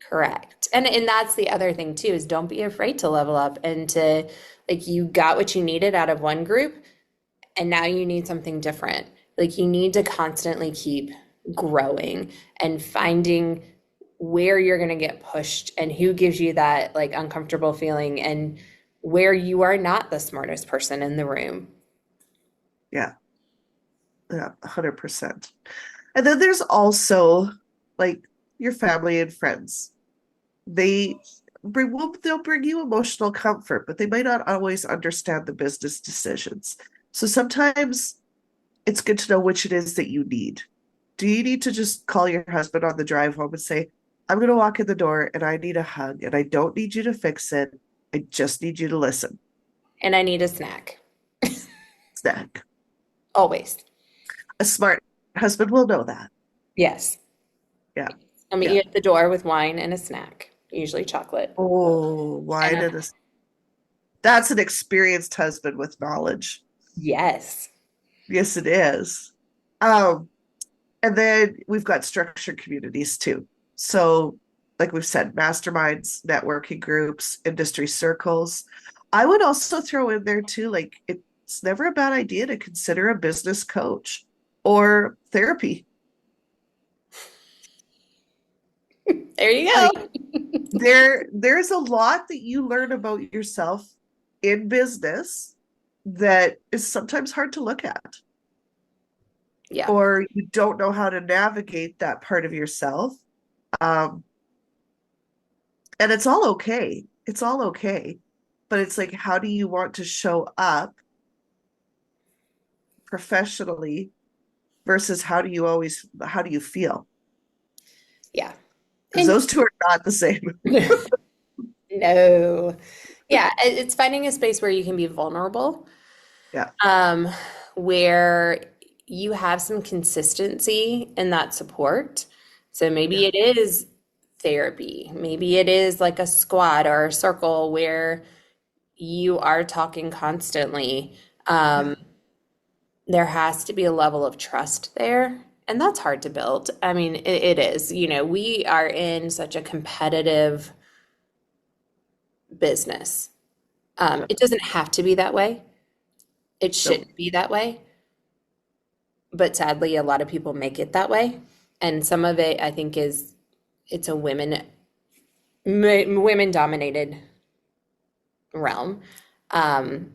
correct. And that's the other thing too, is don't be afraid to level up and to like you got what you needed out of one group and now you need something different. Like you need to constantly keep growing and finding where you're going to get pushed and who gives you that like uncomfortable feeling and where you are not the smartest person in the room. Yeah. Yeah. 100%. And then there's also like your family and friends. They'll bring you emotional comfort, but they might not always understand the business decisions. So sometimes it's good to know which it is that you need. Do you need to just call your husband on the drive home and say, I'm going to walk in the door and I need a hug and I don't need you to fix it. I just need you to listen. And I need a snack. Snack. Always. A smart husband will know that. Yes. Yeah. I'll meet Yeah. you at the door with wine and a snack, usually chocolate. Oh, And wine and a, that's an experienced husband with knowledge. yes. Yes, it is. Um, and then we've got structured communities too. So, like we've said, masterminds, networking groups, industry circles. I would also throw in there too, like it's never a bad idea to consider a business coach or therapy. There you Like go. there's a lot that you learn about yourself in business that is sometimes hard to look at, Yeah. or you don't know how to navigate that part of yourself. Um, and it's all okay. It's all okay. But it's like, how do you want to show up professionally versus how do you feel? Yeah. Because And those two are not the same. no. Yeah, it's finding a space where you can be vulnerable, Yeah. um, where you have some consistency in that support. So maybe Yeah. it is therapy. Maybe it is like a squad or a circle where you are talking constantly. Yeah. Um, there has to be a level of trust there. And that's hard to build. I mean, it is. We are in such a competitive business. Yeah. It doesn't have to be that way. It Nope. shouldn't be that way. But sadly, a lot of people make it that way. And some of it, I think, is it's a women dominated realm. Um,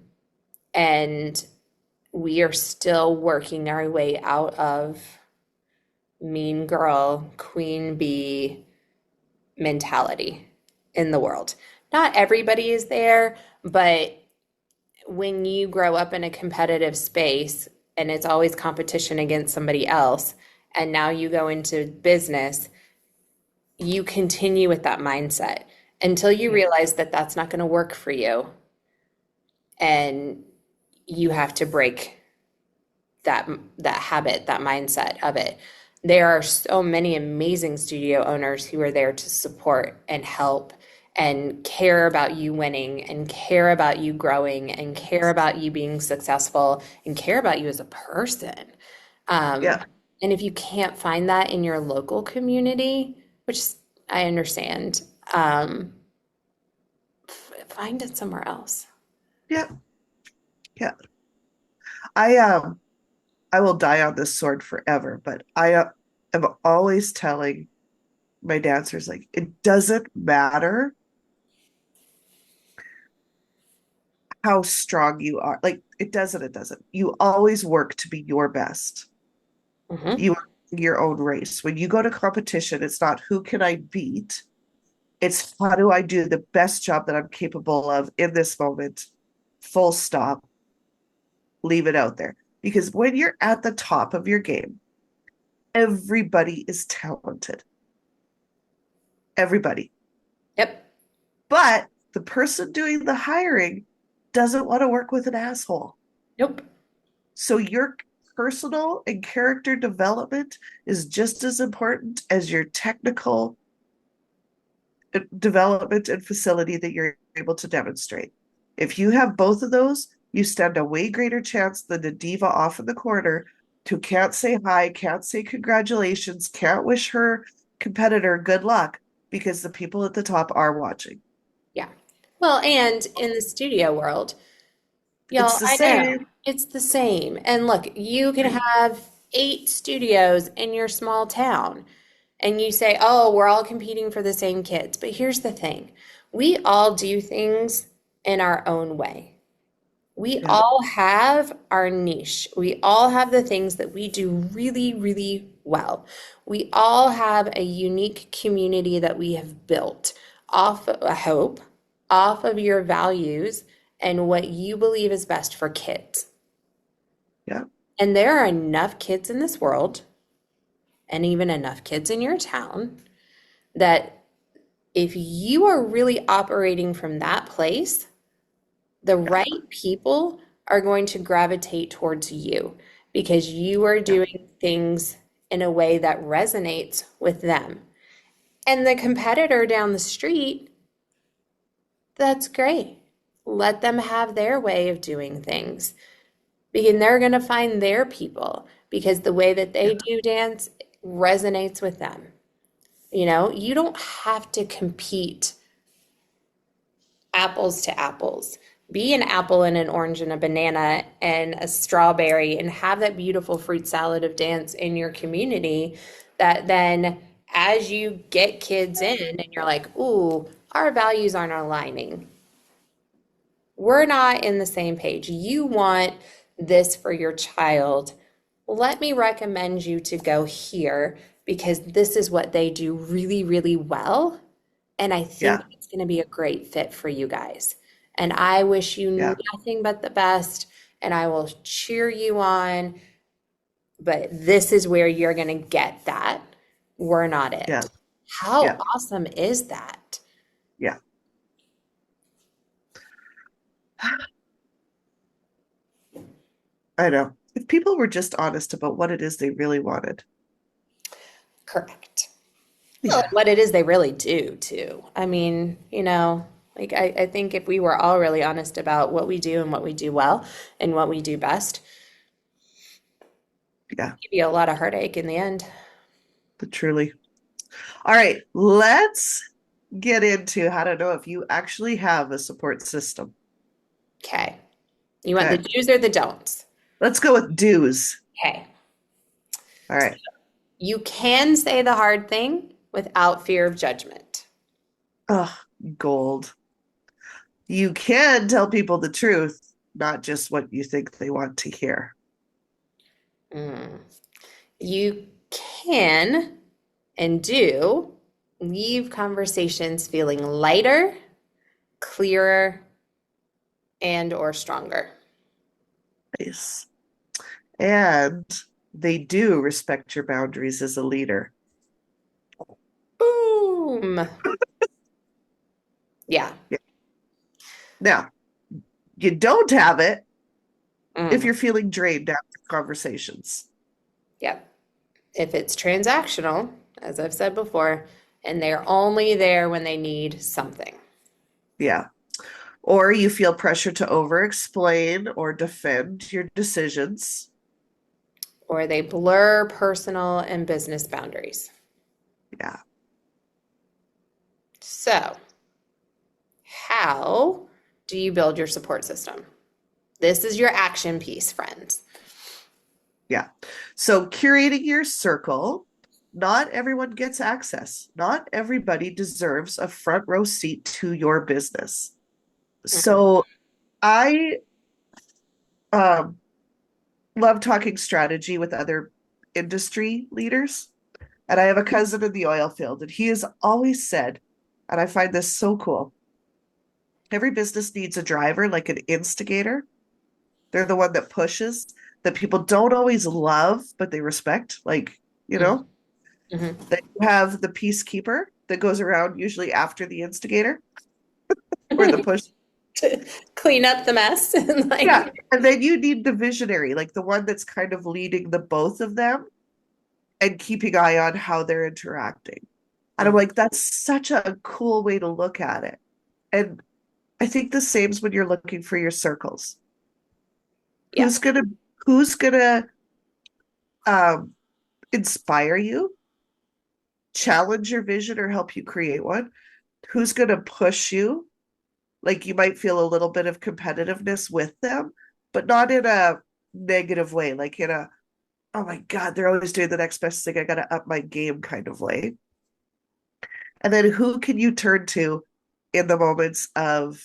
and we are still working our way out of mean girl, queen bee mentality in the world. Not everybody is there, but when you grow up in a competitive space and it's always competition against somebody else, and now you go into business, you continue with that mindset until you Yeah. realize that that's not going to work for you. And you have to break that habit, that mindset of it. There are so many amazing studio owners who are there to support and help and care about you winning and care about you growing and care about you being successful and care about you as a person. Um, Yeah. and if you can't find that in your local community, which I understand, find it somewhere else. Yeah. Yeah. I I will die on this sword forever, but I am always telling my dancers like it doesn't matter how strong you are. Like it doesn't. You always work to be your best. Hmm. You your own race. When you go to competition, it's not who can I beat, it's how do I do the best job that I'm capable of in this moment, full stop, leave it out there. Because when you're at the top of your game, everybody is talented. Everybody. Yep. But the person doing the hiring doesn't want to work with an asshole. Nope. So your personal and character development is just as important as your technical development and facility that you're able to demonstrate. If you have both of those, you stand a way greater chance than the diva off in the corner who can't say hi, can't say congratulations, can't wish her competitor good luck because the people at the top are watching. Yeah. Well, and in the studio world, y'all, It's the I know same. it's the same. And look, you can have 8 studios in your small town, and you say, oh, we're all competing for the same kids. But here's the thing, we all do things in our own way. We Yeah. all have our niche. We all have the things that we do really, really well. We all have a unique community that we have built off, I hope, off of your values and what you believe is best for kids. Yeah. And there are enough kids in this world, and even enough kids in your town, that if you are really operating from that place, the Yeah. right people are going to gravitate towards you because you are Yeah. doing things in a way that resonates with them. And the competitor down the street, that's great. Let them have their way of doing things. Because they're going to find their people because the way that Yeah. they do dance resonates with them. You know, you don't have to compete apples to apples. Be an apple and an orange and a banana and a strawberry and have that beautiful fruit salad of dance in your community that then as you get kids in and you're like, ooh, our values aren't aligning. We're not in the same page. You want this for your child. Let me recommend you to go here because this is what they do really, really well. And I think Yeah. it's going to be a great fit for you guys. And I wish you Yeah. nothing but the best. And I will cheer you on. But this is where you're going to get that. We're not Yeah. it. How Yeah. awesome is that? Yeah. I know. If people were just honest about what it is they really wanted. Correct. Well, Yeah. what it is they really do, too. I mean, like I think if we were all really honest about what we do and what we do well and what we do best, Yeah. give you a lot of heartache in the end. But truly. All right. Let's get into how to know if you actually have a support system. Okay. You want the Okay. do's or the don'ts? Let's go with do's. Okay. All right. You can say the hard thing without fear of judgment. Oh, gold. You can tell people the truth, not just what you think they want to hear. Mm. You can and do leave conversations feeling lighter, clearer, and or stronger. Nice. And they do respect your boundaries as a leader. Boom. Yeah. Yeah. Now, you don't have it if Mm. you're feeling drained after conversations. Yep. If it's transactional, as I've said before, and they're only there when they need something, Yeah. Or you feel pressure to over explain or defend your decisions. or they blur personal and business boundaries. Yeah. So, how do you build your support system? This is your action piece, friends. Yeah. So curating your circle, not everyone gets access. Not everybody deserves a front row seat to your business. Mhm. So I um, love talking strategy with other industry leaders. And I have a cousin in the oil field, and he has always said, and I find this so cool, every business needs a driver, like an instigator. They're the one that pushes, that people don't always love, but they respect. Like, you Mhm. know, Mhm. that you have the peacekeeper that goes around usually after the instigator or the push. To clean up the mess and Yeah. like, And then you need the visionary, like the one that's kind of leading the both of them and keeping eye on how they're interacting. And I'm Mhm. like, that's such a cool way to look at it. And I think the same's when you're looking for your circles. Yeah, Who's gonna who's gonna um inspire you, challenge your vision or help you create one? Who's gonna push you? Like you might feel a little bit of competitiveness with them, but not in a negative way, like in a, oh my God, they're always doing the next best thing. I gotta up my game kind of way. And then who can you turn to in the moments of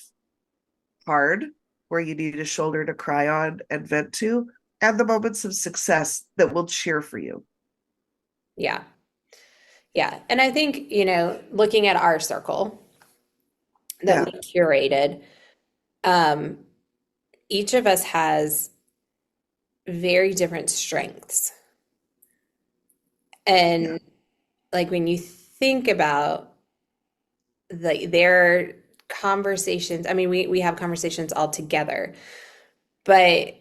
hard, where you need a shoulder to cry on and vent to, and the moments of success that will cheer for you. yeah, yeah. And I think, looking at our circle that we Yeah, curated, um, each of us has very different strengths. yeah, And like when you think about their conversations, I mean, we have conversations all together, but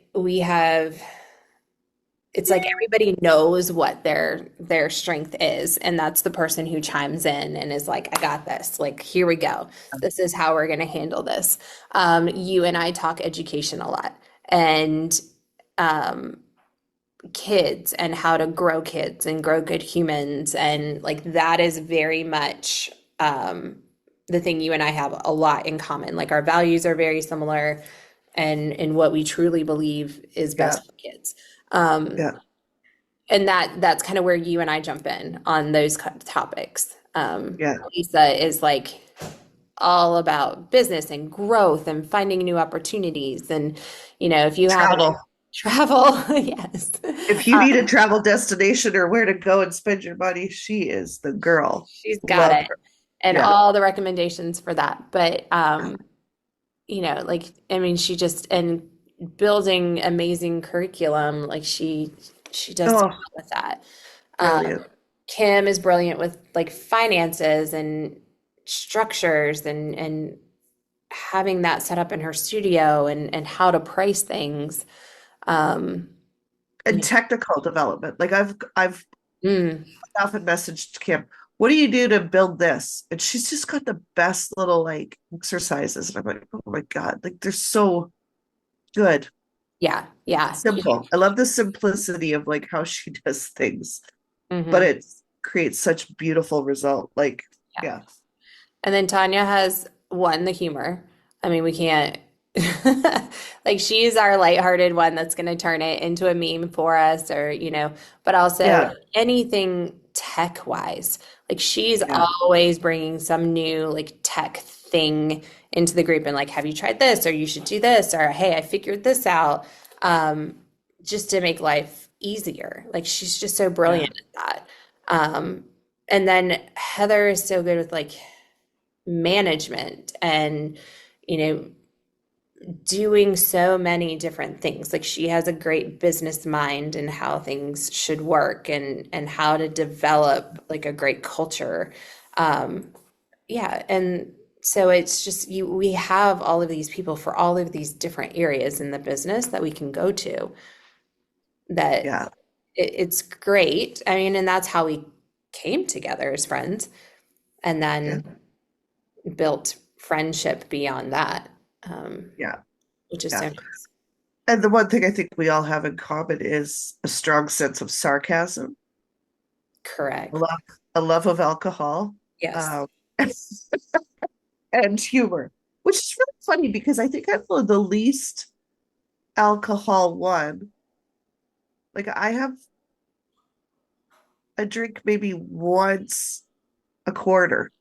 it's like everybody knows what their strength is, and that's the person who chimes in and is like, I got this. Like, here we go. This is how we're going to handle this. You and I talk education a lot, and um, kids and how to grow kids and grow good humans, and like that is very much the thing you and I have a lot in common. Like our values are very similar, and what we truly believe is yeah, best for kids. Um, yeah, and that's kind of where you and I jump in on those topics. yeah. Lisa is like all about business and growth and finding new opportunities. And, if you have Travel. travel, yes, If you need a travel destination or where to go and spend your money, she is the girl. she's got Love it. her. And Yeah, all the recommendations for that. But, like, I mean, and building amazing curriculum, like she does so oh, well with that. brilliant. Kim is brilliant with like finances and structures and having that set up in her studio and how to price things. Um, And you technical development. Like I've mm, often messaged Kim, what do you do to build this? And she's just got the best little like exercises. And I'm like, oh my God, like they're so good. yeah, yeah, Simple. I love the simplicity of like how she does things, but hmm it creates such beautiful result. Like, yeah. yeah, And then Tanya has the humor. I mean, we can't like she's our lighthearted one that's going to turn it into a meme for us or, but also yeah, anything tech wise. Like she's yeah. always bringing some new like tech thing into the group and like, have you tried this? Or you should do this. Or, hey, I figured this out. Um, just to make life easier. Like she's just so Yeah. brilliant at that. And then Heather is so good with like management and you know doing so many different things. Like she has a great business mind and how things should work and how to develop like a great culture. um yeah, and so it's just we have all of these people for all of these different areas in the business that we can go to, that Yeah. it's great. I mean, and that's how we came together as friends, and Yeah. then built friendship beyond that, Yeah. which is so Yeah. nice. And the one thing I think we all have in common is a strong sense of sarcasm, a Correct. love, a love of alcohol, Yes. um, and humor, which is really funny because I think I'm the least alcohol one. Like I have a drink maybe once a quarter.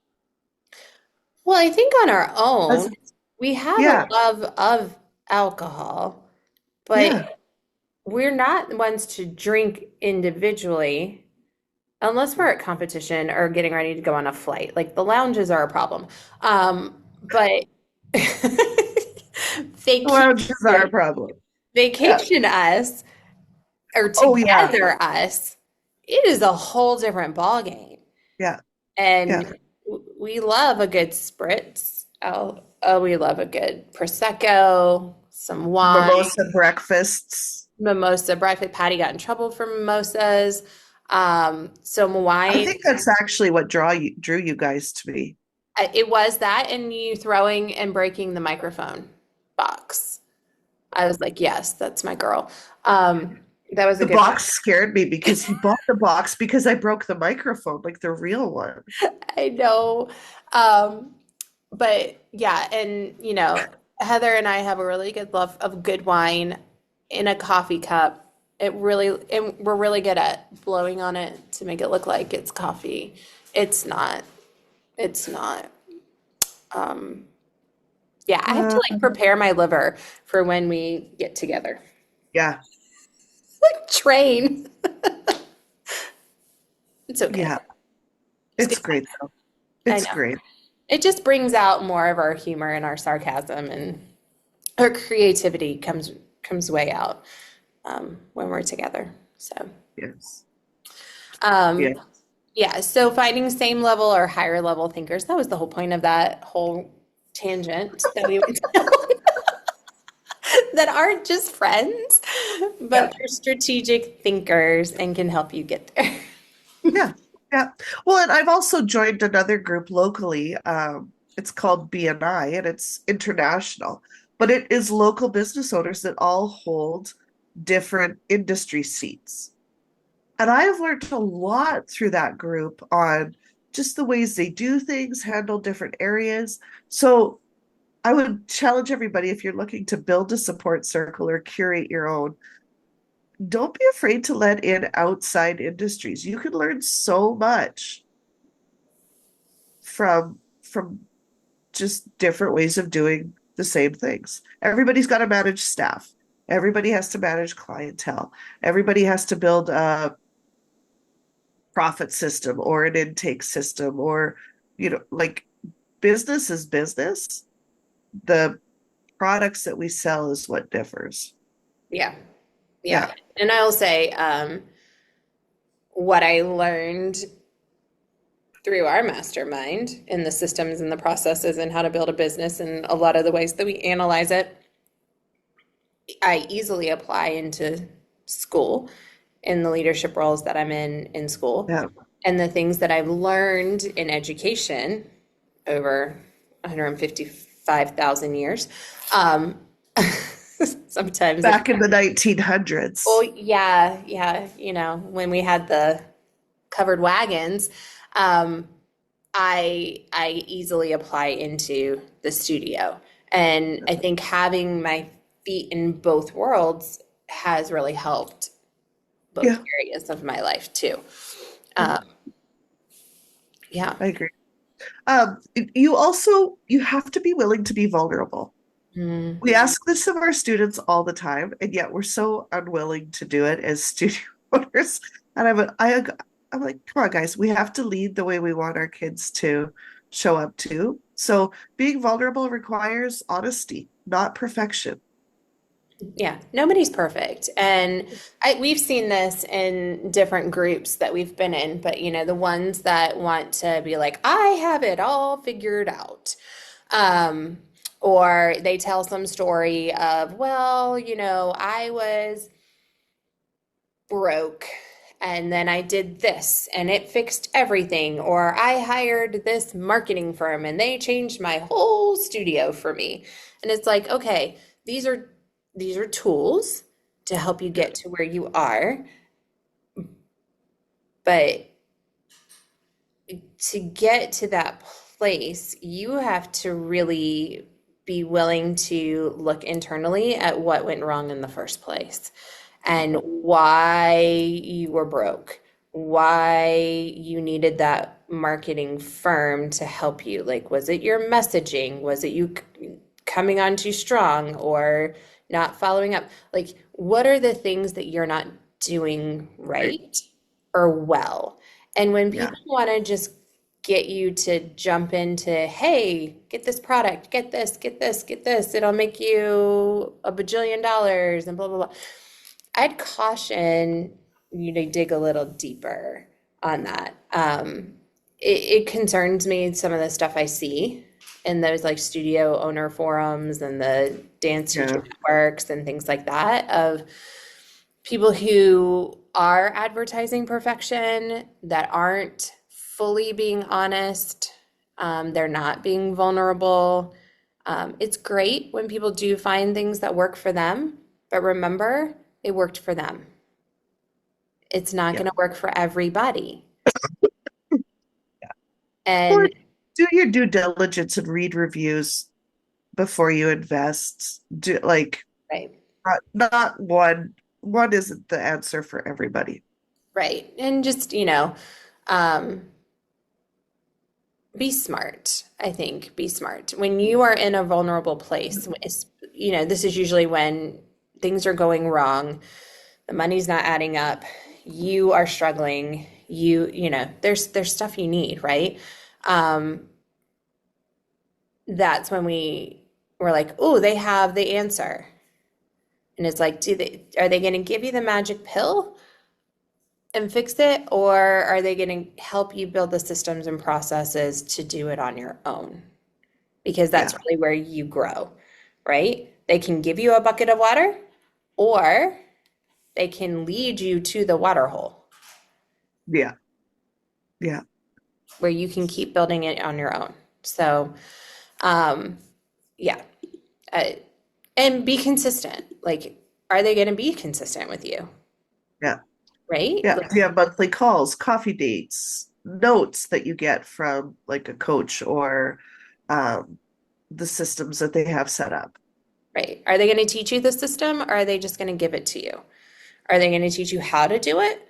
Well, I think on our own, That's, we have a yeah, love of alcohol, yeah, but we're not ones to drink individually unless we're at competition or getting ready to go on a flight. Like the lounges are a problem. But Lounges are a vacation, problem. Yeah. vacation us or Oh yeah. together us, it is a whole different ball game. Yeah. Yeah. And we love a good spritz. Oh, we love a good prosecco, some wine, Mimosa breakfasts. mimosa breakfast. Patty got in trouble for mimosas. Some I wine. think that's actually what drew you guys to me. It was that, and you throwing and breaking the microphone box. I was like, yes, that's my girl. That was a The good one. box scared me because he bought the box because I broke the microphone, like the real one. I know. Um, but yeah, and Heather and I have a really good love of good wine in a coffee cup. And we're really good at blowing on it to make it look like it's coffee. It's not. It's not. Um, yeah, I have Uh, to like prepare my liver for when we get together. yeah. Like train. It's okay. Yeah. It's good It's great times. though. I It's know. great. It just brings out more of our humor and our sarcasm, and our creativity comes way out when we're together. So, Yes. Yeah. um, yeah. So finding same level or higher level thinkers. That was the whole point of that whole tangent that we went down. That aren't just friends, Yeah. but they're strategic thinkers and can help you get there. Yeah. Yeah. Well, and I've also joined another group locally. It's called BNI and it's international, but it is local business owners that all hold different industry seats. And I have learned a lot through that group on just the ways they do things, handle different areas. So I would challenge everybody if you're looking to build a support circle or curate your own, don't be afraid to let in outside industries. You can learn so much from just different ways of doing the same things. Everybody's got to manage staff. Everybody has to manage clientele. Everybody has to build a profit system or an intake system or like business is business. The products that we sell is what differs. Yeah. Yeah. Yeah. And I'll say, what I learned through our mastermind in the systems and the processes and how to build a business and a lot of the ways that we analyze it, I easily apply into school in the leadership roles that I'm in school. Yeah. And the things that I've learned in education over 155,000 years. Um, sometimes it, Back in the oh 1900s. yeah, yeah, when we had the covered wagons, um, I easily apply into the studio. And I think having my feet in both worlds has really helped both Yeah. areas of my life too. Yeah. Um, yeah. I agree. You have to be willing to be vulnerable. Mm, We ask this of our students all the time, and yet we're so unwilling to do it as studio owners. And I'm like, come on, guys, we have to lead the way we want our kids to show up to. So being vulnerable requires honesty, not perfection. yeah, nobody's perfect. And we've seen this in different groups that we've been in, but the ones that want to be like, I have it all figured out. Um, or they tell some story of, well, I was broke and then I did this and it fixed everything. Or I hired this marketing firm and they changed my whole studio for me. And it's like, okay, these are tools to help you Yeah. get to where you are, but to get to that place, you have to really be willing to look internally at what went wrong in the first place and why you were broke, why you needed that marketing firm to help you. Like, was it your messaging? Was it you coming on too strong? Or not following up. Like, what are the things that you're not doing Right. right or well? And when Yeah. people want to just get you to jump into, hey, get this product, get this, get this, get this, it'll make you $1 bajillion and blah, blah, blah. I'd caution you to dig a little deeper on that. It concerns me, some of the stuff I see in those like studio owner forums and the dance teacher Yeah. networks and things like that, of people who are advertising perfection that aren't fully being honest. They're not being vulnerable. It's great when people do find things that work for them, but remember, it worked for them. It's not Yeah. going to work for everybody. Yeah. Or And do your due diligence and read reviews before you invest. Do like right, not one isn't the answer for everybody. right. And just, um, be smart, I think. Be smart. When you are in a vulnerable place, this is usually when things are going wrong, the money's not adding up, you are struggling, there's stuff you need, right? Um, that's when we're like, oh, they have the answer. And it's like, are they going to give you the magic pill and fix it, or are they going to help you build the systems and processes to do it on your own? Because that's Yeah. really where you grow, right? They can give you a bucket of water, or they can lead you to the water hole Yeah. Yeah. where you can keep building it on your own. So, um, yeah. Uh, and be consistent. Like, are they going to be consistent with you? Yeah. Right? Yeah. Like, Do you have monthly calls, coffee dates, notes that you get from like a coach or um the systems that they have set up? right. Are they going to teach you the system, or are they just going to give it to you? Are they going to teach you how to do it?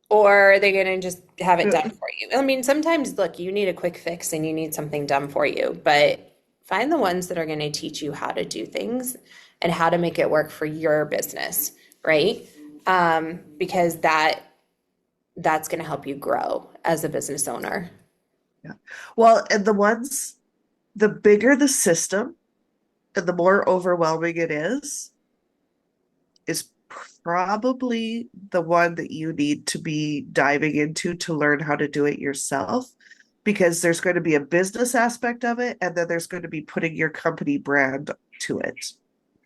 Or are they going to just have it Uh, done for you? I mean, sometimes, look, you need a quick fix and you need something done for you, but find the ones that are going to teach you how to do things and how to make it work for your business, right? Because that's going to help you grow as a business owner. Yeah. Well, and the bigger the system and the more overwhelming it is probably the one that you need to be diving into to learn how to do it yourself, because there's going to be a business aspect of it, and then there's going to be putting your company brand to it.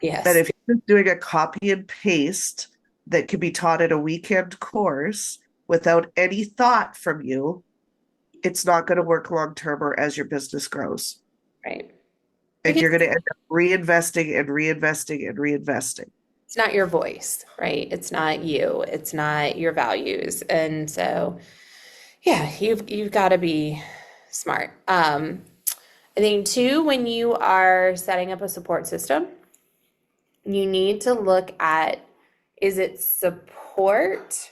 That Yes, if you're just doing a copy and paste that can be taught in a weekend course without any thought from you, it's not going to work long term or as your business grows. right. And Because you're going to end up reinvesting and reinvesting and reinvesting. it's not your voice, right? It's not you. It's not your values. And so, yeah, you've got to be smart. I think too, when you are setting up a support system, you need to look at, is it support,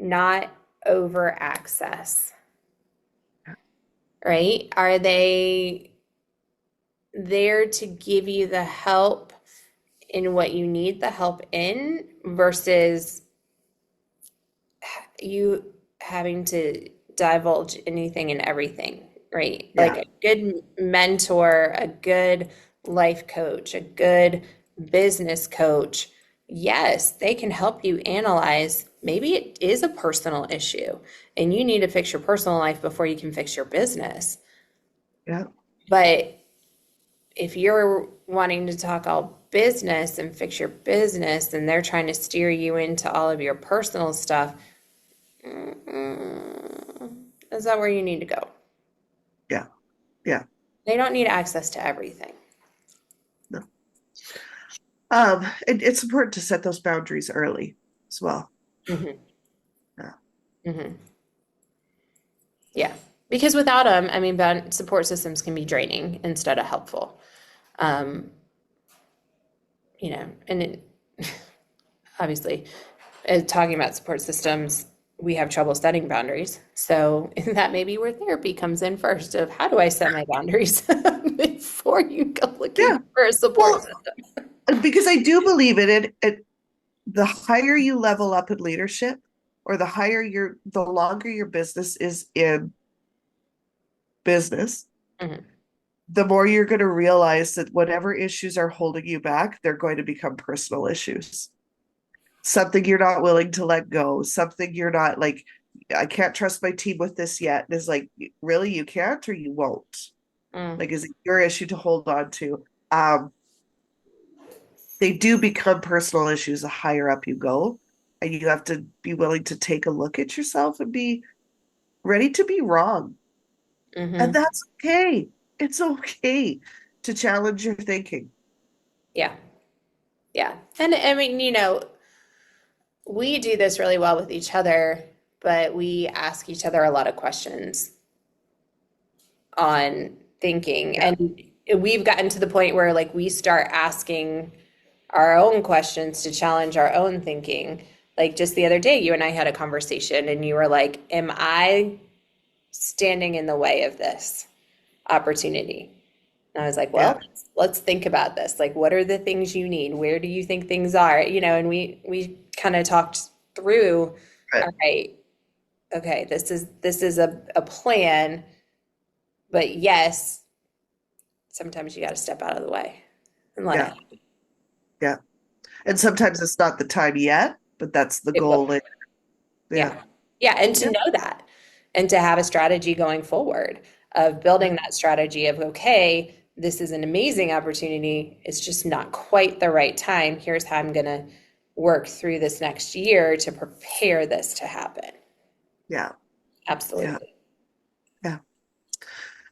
not over access, right? Are they there to give you the help in what you need the help in versus you having to divulge anything and everything, right? Like Yeah. a good mentor, a good life coach, a good business coach, yes, they can help you analyze. Maybe it is a personal issue and you need to fix your personal life before you can fix your business. Yeah. But if you're wanting to talk all business and fix your business and they're trying to steer you into all of your personal stuff, is that where you need to go? Yeah. Yeah. They don't need access to everything. No. It's important to set those boundaries early as well. Hmm. Yeah. Hmm. Yeah. Because without them, I mean, support systems can be draining instead of helpful. Um, and obviously, talking about support systems, we have trouble setting boundaries. So that may be where therapy comes in first of how do I set my boundaries before you go looking Yeah. for a support Well, system. because I do believe in it. The higher you level up in leadership, or the longer your business is in business, Mhm. the more you're going to realize that whatever issues are holding you back, they're going to become personal issues. Something you're not willing to let go, something you're not like, I can't trust my team with this yet. And is like, really, you can't or you won't? Mm. Like, is it your issue to hold on to? They do become personal issues the higher up you go. And you have to be willing to take a look at yourself and be ready to be wrong. And Hmm. that's okay. It's okay to challenge your thinking. Yeah. Yeah. And I mean, we do this really well with each other, but we ask each other a lot of questions on thinking. Yeah. And we've gotten to the point where like we start asking our own questions to challenge our own thinking. Like just the other day, you and I had a conversation and you were like, am I standing in the way of this opportunity? And I was like, Yeah. well, let's think about this. Like, what are the things you need? Where do you think things are? And we kind of talked through, Right. all right, okay, this is a plan, but yes, sometimes you got to step out of the way and let it Yeah. happen. Yeah. And sometimes it's not the time yet, but that's the It will. goal later. Yeah. Yeah. Yeah. And to Yeah. know that and to have a strategy going forward of building that strategy of, okay, this is an amazing opportunity. It's just not quite the right time. Here's how I'm going to work through this next year to prepare this to happen. Yeah. Yeah. Absolutely. Yeah.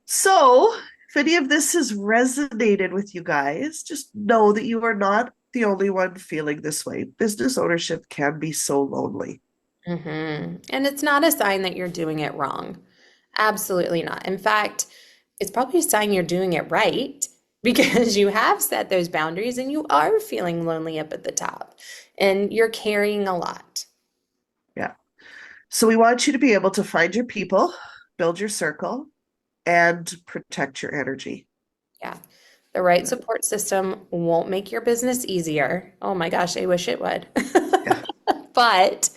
So, if any of this has resonated with you guys, just know that you are not the only one feeling this way. Business ownership can be so lonely. And it's not a sign that you're doing it wrong. Absolutely not. In fact, it's probably a sign you're doing it right because you have set those boundaries and you are feeling lonely up at the top and you're carrying a lot. Yeah. So, we want you to be able to find your people, build your circle, and protect your energy. Yeah. The right support system won't make your business easier. Oh my gosh, I wish it would. Yeah. But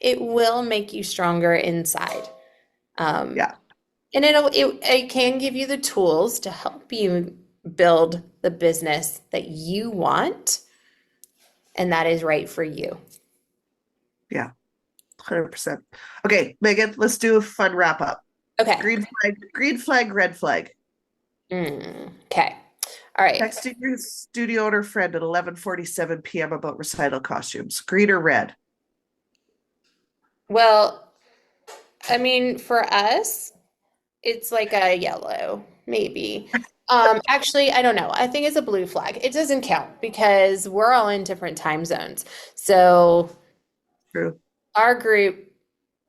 it will make you stronger inside. Um, Yeah. and it can give you the tools to help you build the business that you want and that is right for you. Yeah. 100%. Okay, Megan, let's do a fun wrap up. Okay. Green flag, red flag. Okay. All right. Texting your studio owner friend at 11:47 p.m. about recital costumes. Green or red? Well, I mean, for us, it's like a yellow, maybe. Actually, I don't know. I think it's a blue flag. It doesn't count because we're all in different time zones. So True. our group,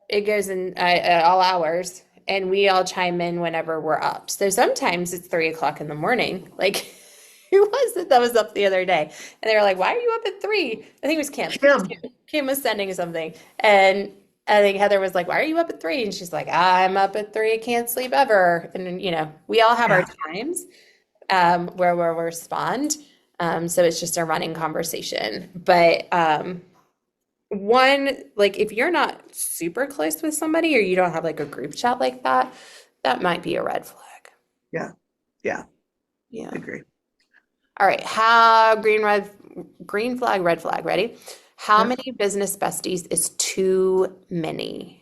it goes in at all hours, and we all chime in whenever we're up. So sometimes it's 3 o'clock in the morning. Like, who was it that was up the other day? And they were like, "Why are you up at 3?" I think it was Kim. Kim. Kim was sending something, and I think Heather was like, "Why are you up at 3?" And she's like, "I'm up at 3. I can't sleep ever." And we all have our Yeah. times where we'll respond. So it's just a running conversation. But one, like if you're not super close with somebody or you don't have like a group chat like that, that might be a red flag. Yeah. Yeah. Yeah. Agree. All right. How green flag, red flag. Ready? How Yeah. many business besties is too many?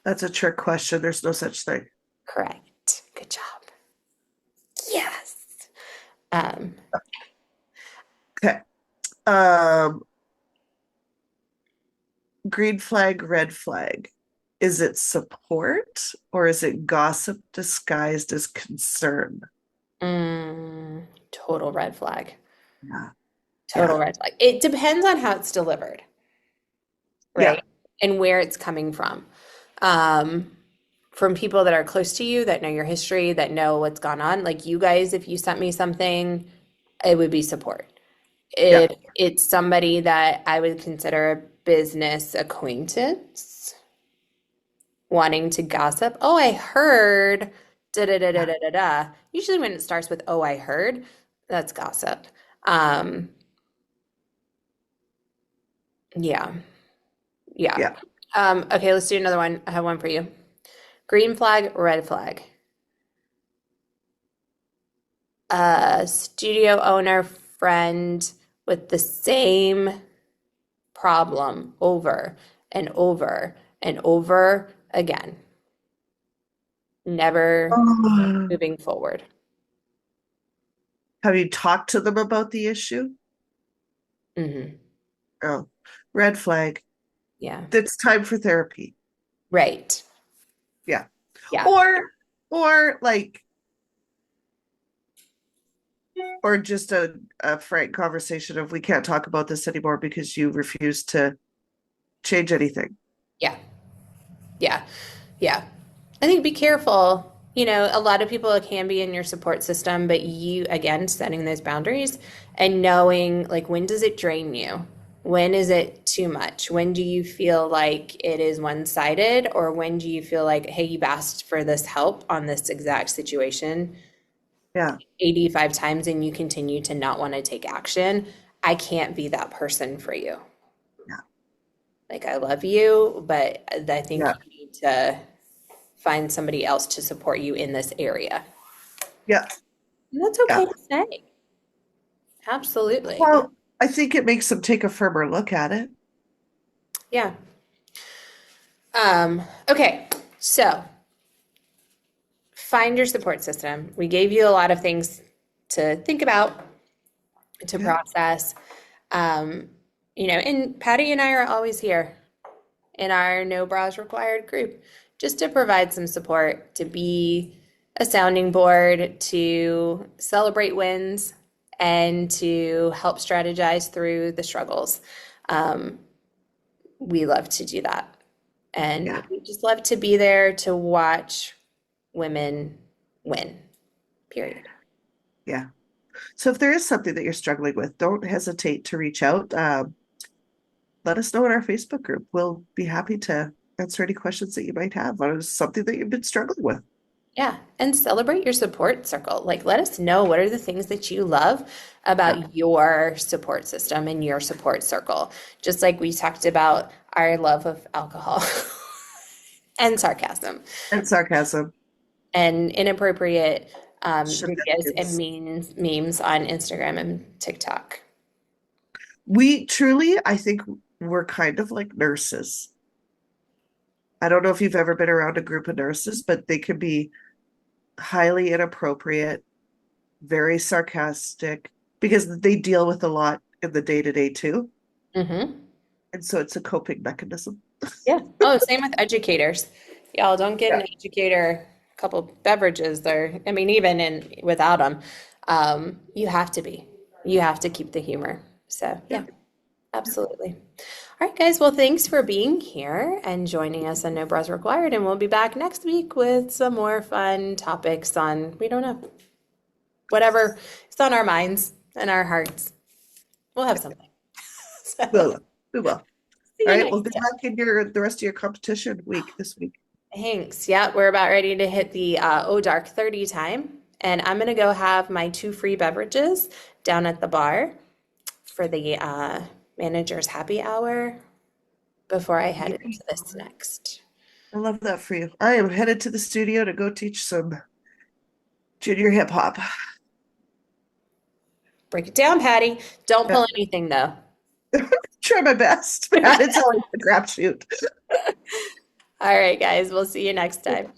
That's a trick question. There's no such thing. Correct. Good job. Yes. Um, Okay. Um, Green flag, red flag. Is it support or is it gossip disguised as concern? Total red flag. Yeah. Total Yeah. red flag. It depends on how it's delivered, Yeah. right? And where it's coming um, from people that are close to you, that know your history, that know what's gone on. Like you guys, if you sent me something, it would be support. Yeah. It's somebody that I would consider a business acquaintance wanting to gossip. Oh, I heard da da da da Yeah. da da da. Usually when it starts with "oh, I heard," That's gossip. Um, yeah. Yeah. Yeah. Okay, let's do another one. I have one for you. Green flag, red flag. A studio owner friend with the same problem over and over and over again, never Oh. moving forward. Have you talked to them about the issue? Hmm. Oh, red flag. Yeah. It's time for therapy. Right. Yeah. Yeah. Or like, or just a frank conversation of we can't talk about this anymore because you refuse to change anything. Yeah. Yeah. Yeah. I think be careful. A lot of people can be in your support system, but you, again, setting those boundaries and knowing like when does it drain you? When is it too much? When do you feel like it is one-sided? Or when do you feel like, hey, you've asked for this help on this exact situation Yeah. 85 times and you continue to not want to take action? I can't be that person for you. Yeah. Like, I love you, but I think Yeah. you need to find somebody else to support you in this area. Yeah. And that's Yeah. okay to say. Absolutely. Well, I think it makes them take a firmer look at it. Yeah. Okay. So find your support system. We gave you a lot of things to think about, to Yeah. process. Um, and Patty and I are always here in our No Bras Required group just to provide some support, to be a sounding board, to celebrate wins, and to help strategize through the struggles. Um, we love to do that. And Yeah. we just love to be there to watch women win, period. Yeah. So if there is something that you're struggling with, don't hesitate to reach out. Let us know in our Facebook group. We'll be happy to answer any questions that you might have on something that you've been struggling with. Yeah, and celebrate your support circle. Like, let us know what are the things that you love Yeah. about your support system and your support circle. Just like we talked about our love of alcohol and sarcasm And sarcasm. and inappropriate videos and Shenanigans. memes on Instagram and TikTok. We truly, I think we're kind of like nurses. I don't know if you've ever been around a group of nurses, but they can be highly inappropriate, very sarcastic, because they deal with a lot in the day to day too. Hmm. And so it's a coping mechanism. Yeah. Oh, same with educators. Y'all don't get Yeah. an educator a couple beverages there. I mean, even in without them, you have to be. You have to keep the humor. So Yeah. yeah, absolutely. All right, guys. Well, thanks for being here and joining us on No Bras Required. And we'll be back next week with some more fun topics on, we don't know, whatever is on our minds and our hearts. We'll have something. So Well, we will. see All you right. Well, next good time. luck in the rest of your competition week this week. Thanks. Yeah, we're about ready to hit the Oh Dark 30 time. And I'm going to go have my 2 free beverages down at the bar for the manager's happy hour before I head into Yay. this next. I love that for you. I am headed to the studio to go teach some junior hip hop. Break it down, Patty. Don't Yeah. pull anything, though. Try my best, man. It's always a crapshoot. All right, guys. We'll see you next time.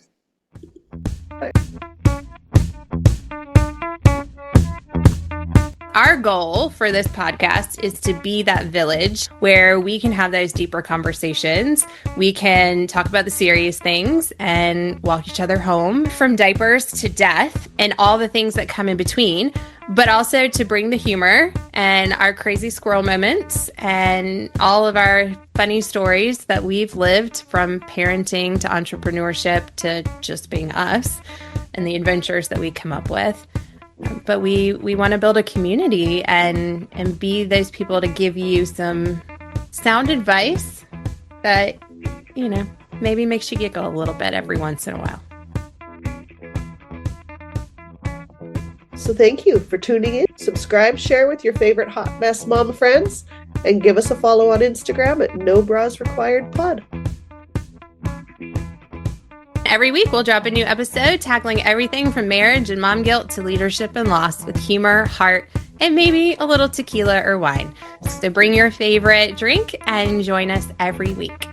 Our goal for this podcast is to be that village where we can have those deeper conversations. We can talk about the serious things and walk each other home from diapers to death and all the things that come in between, but also to bring the humor and our crazy squirrel moments and all of our funny stories that we've lived from parenting to entrepreneurship to just being us and the adventures that we come up with. But we want to build a community and be those people to give you some sound advice that, maybe makes you giggle a little bit every once in a while. So thank you for tuning in. Subscribe, share with your favorite hot mess mom friends, and give us a follow on Instagram at No Bras Required Pod. Every week, we'll drop a new episode tackling everything from marriage and mom guilt to leadership and loss with humor, heart, and maybe a little tequila or wine. So bring your favorite drink and join us every week.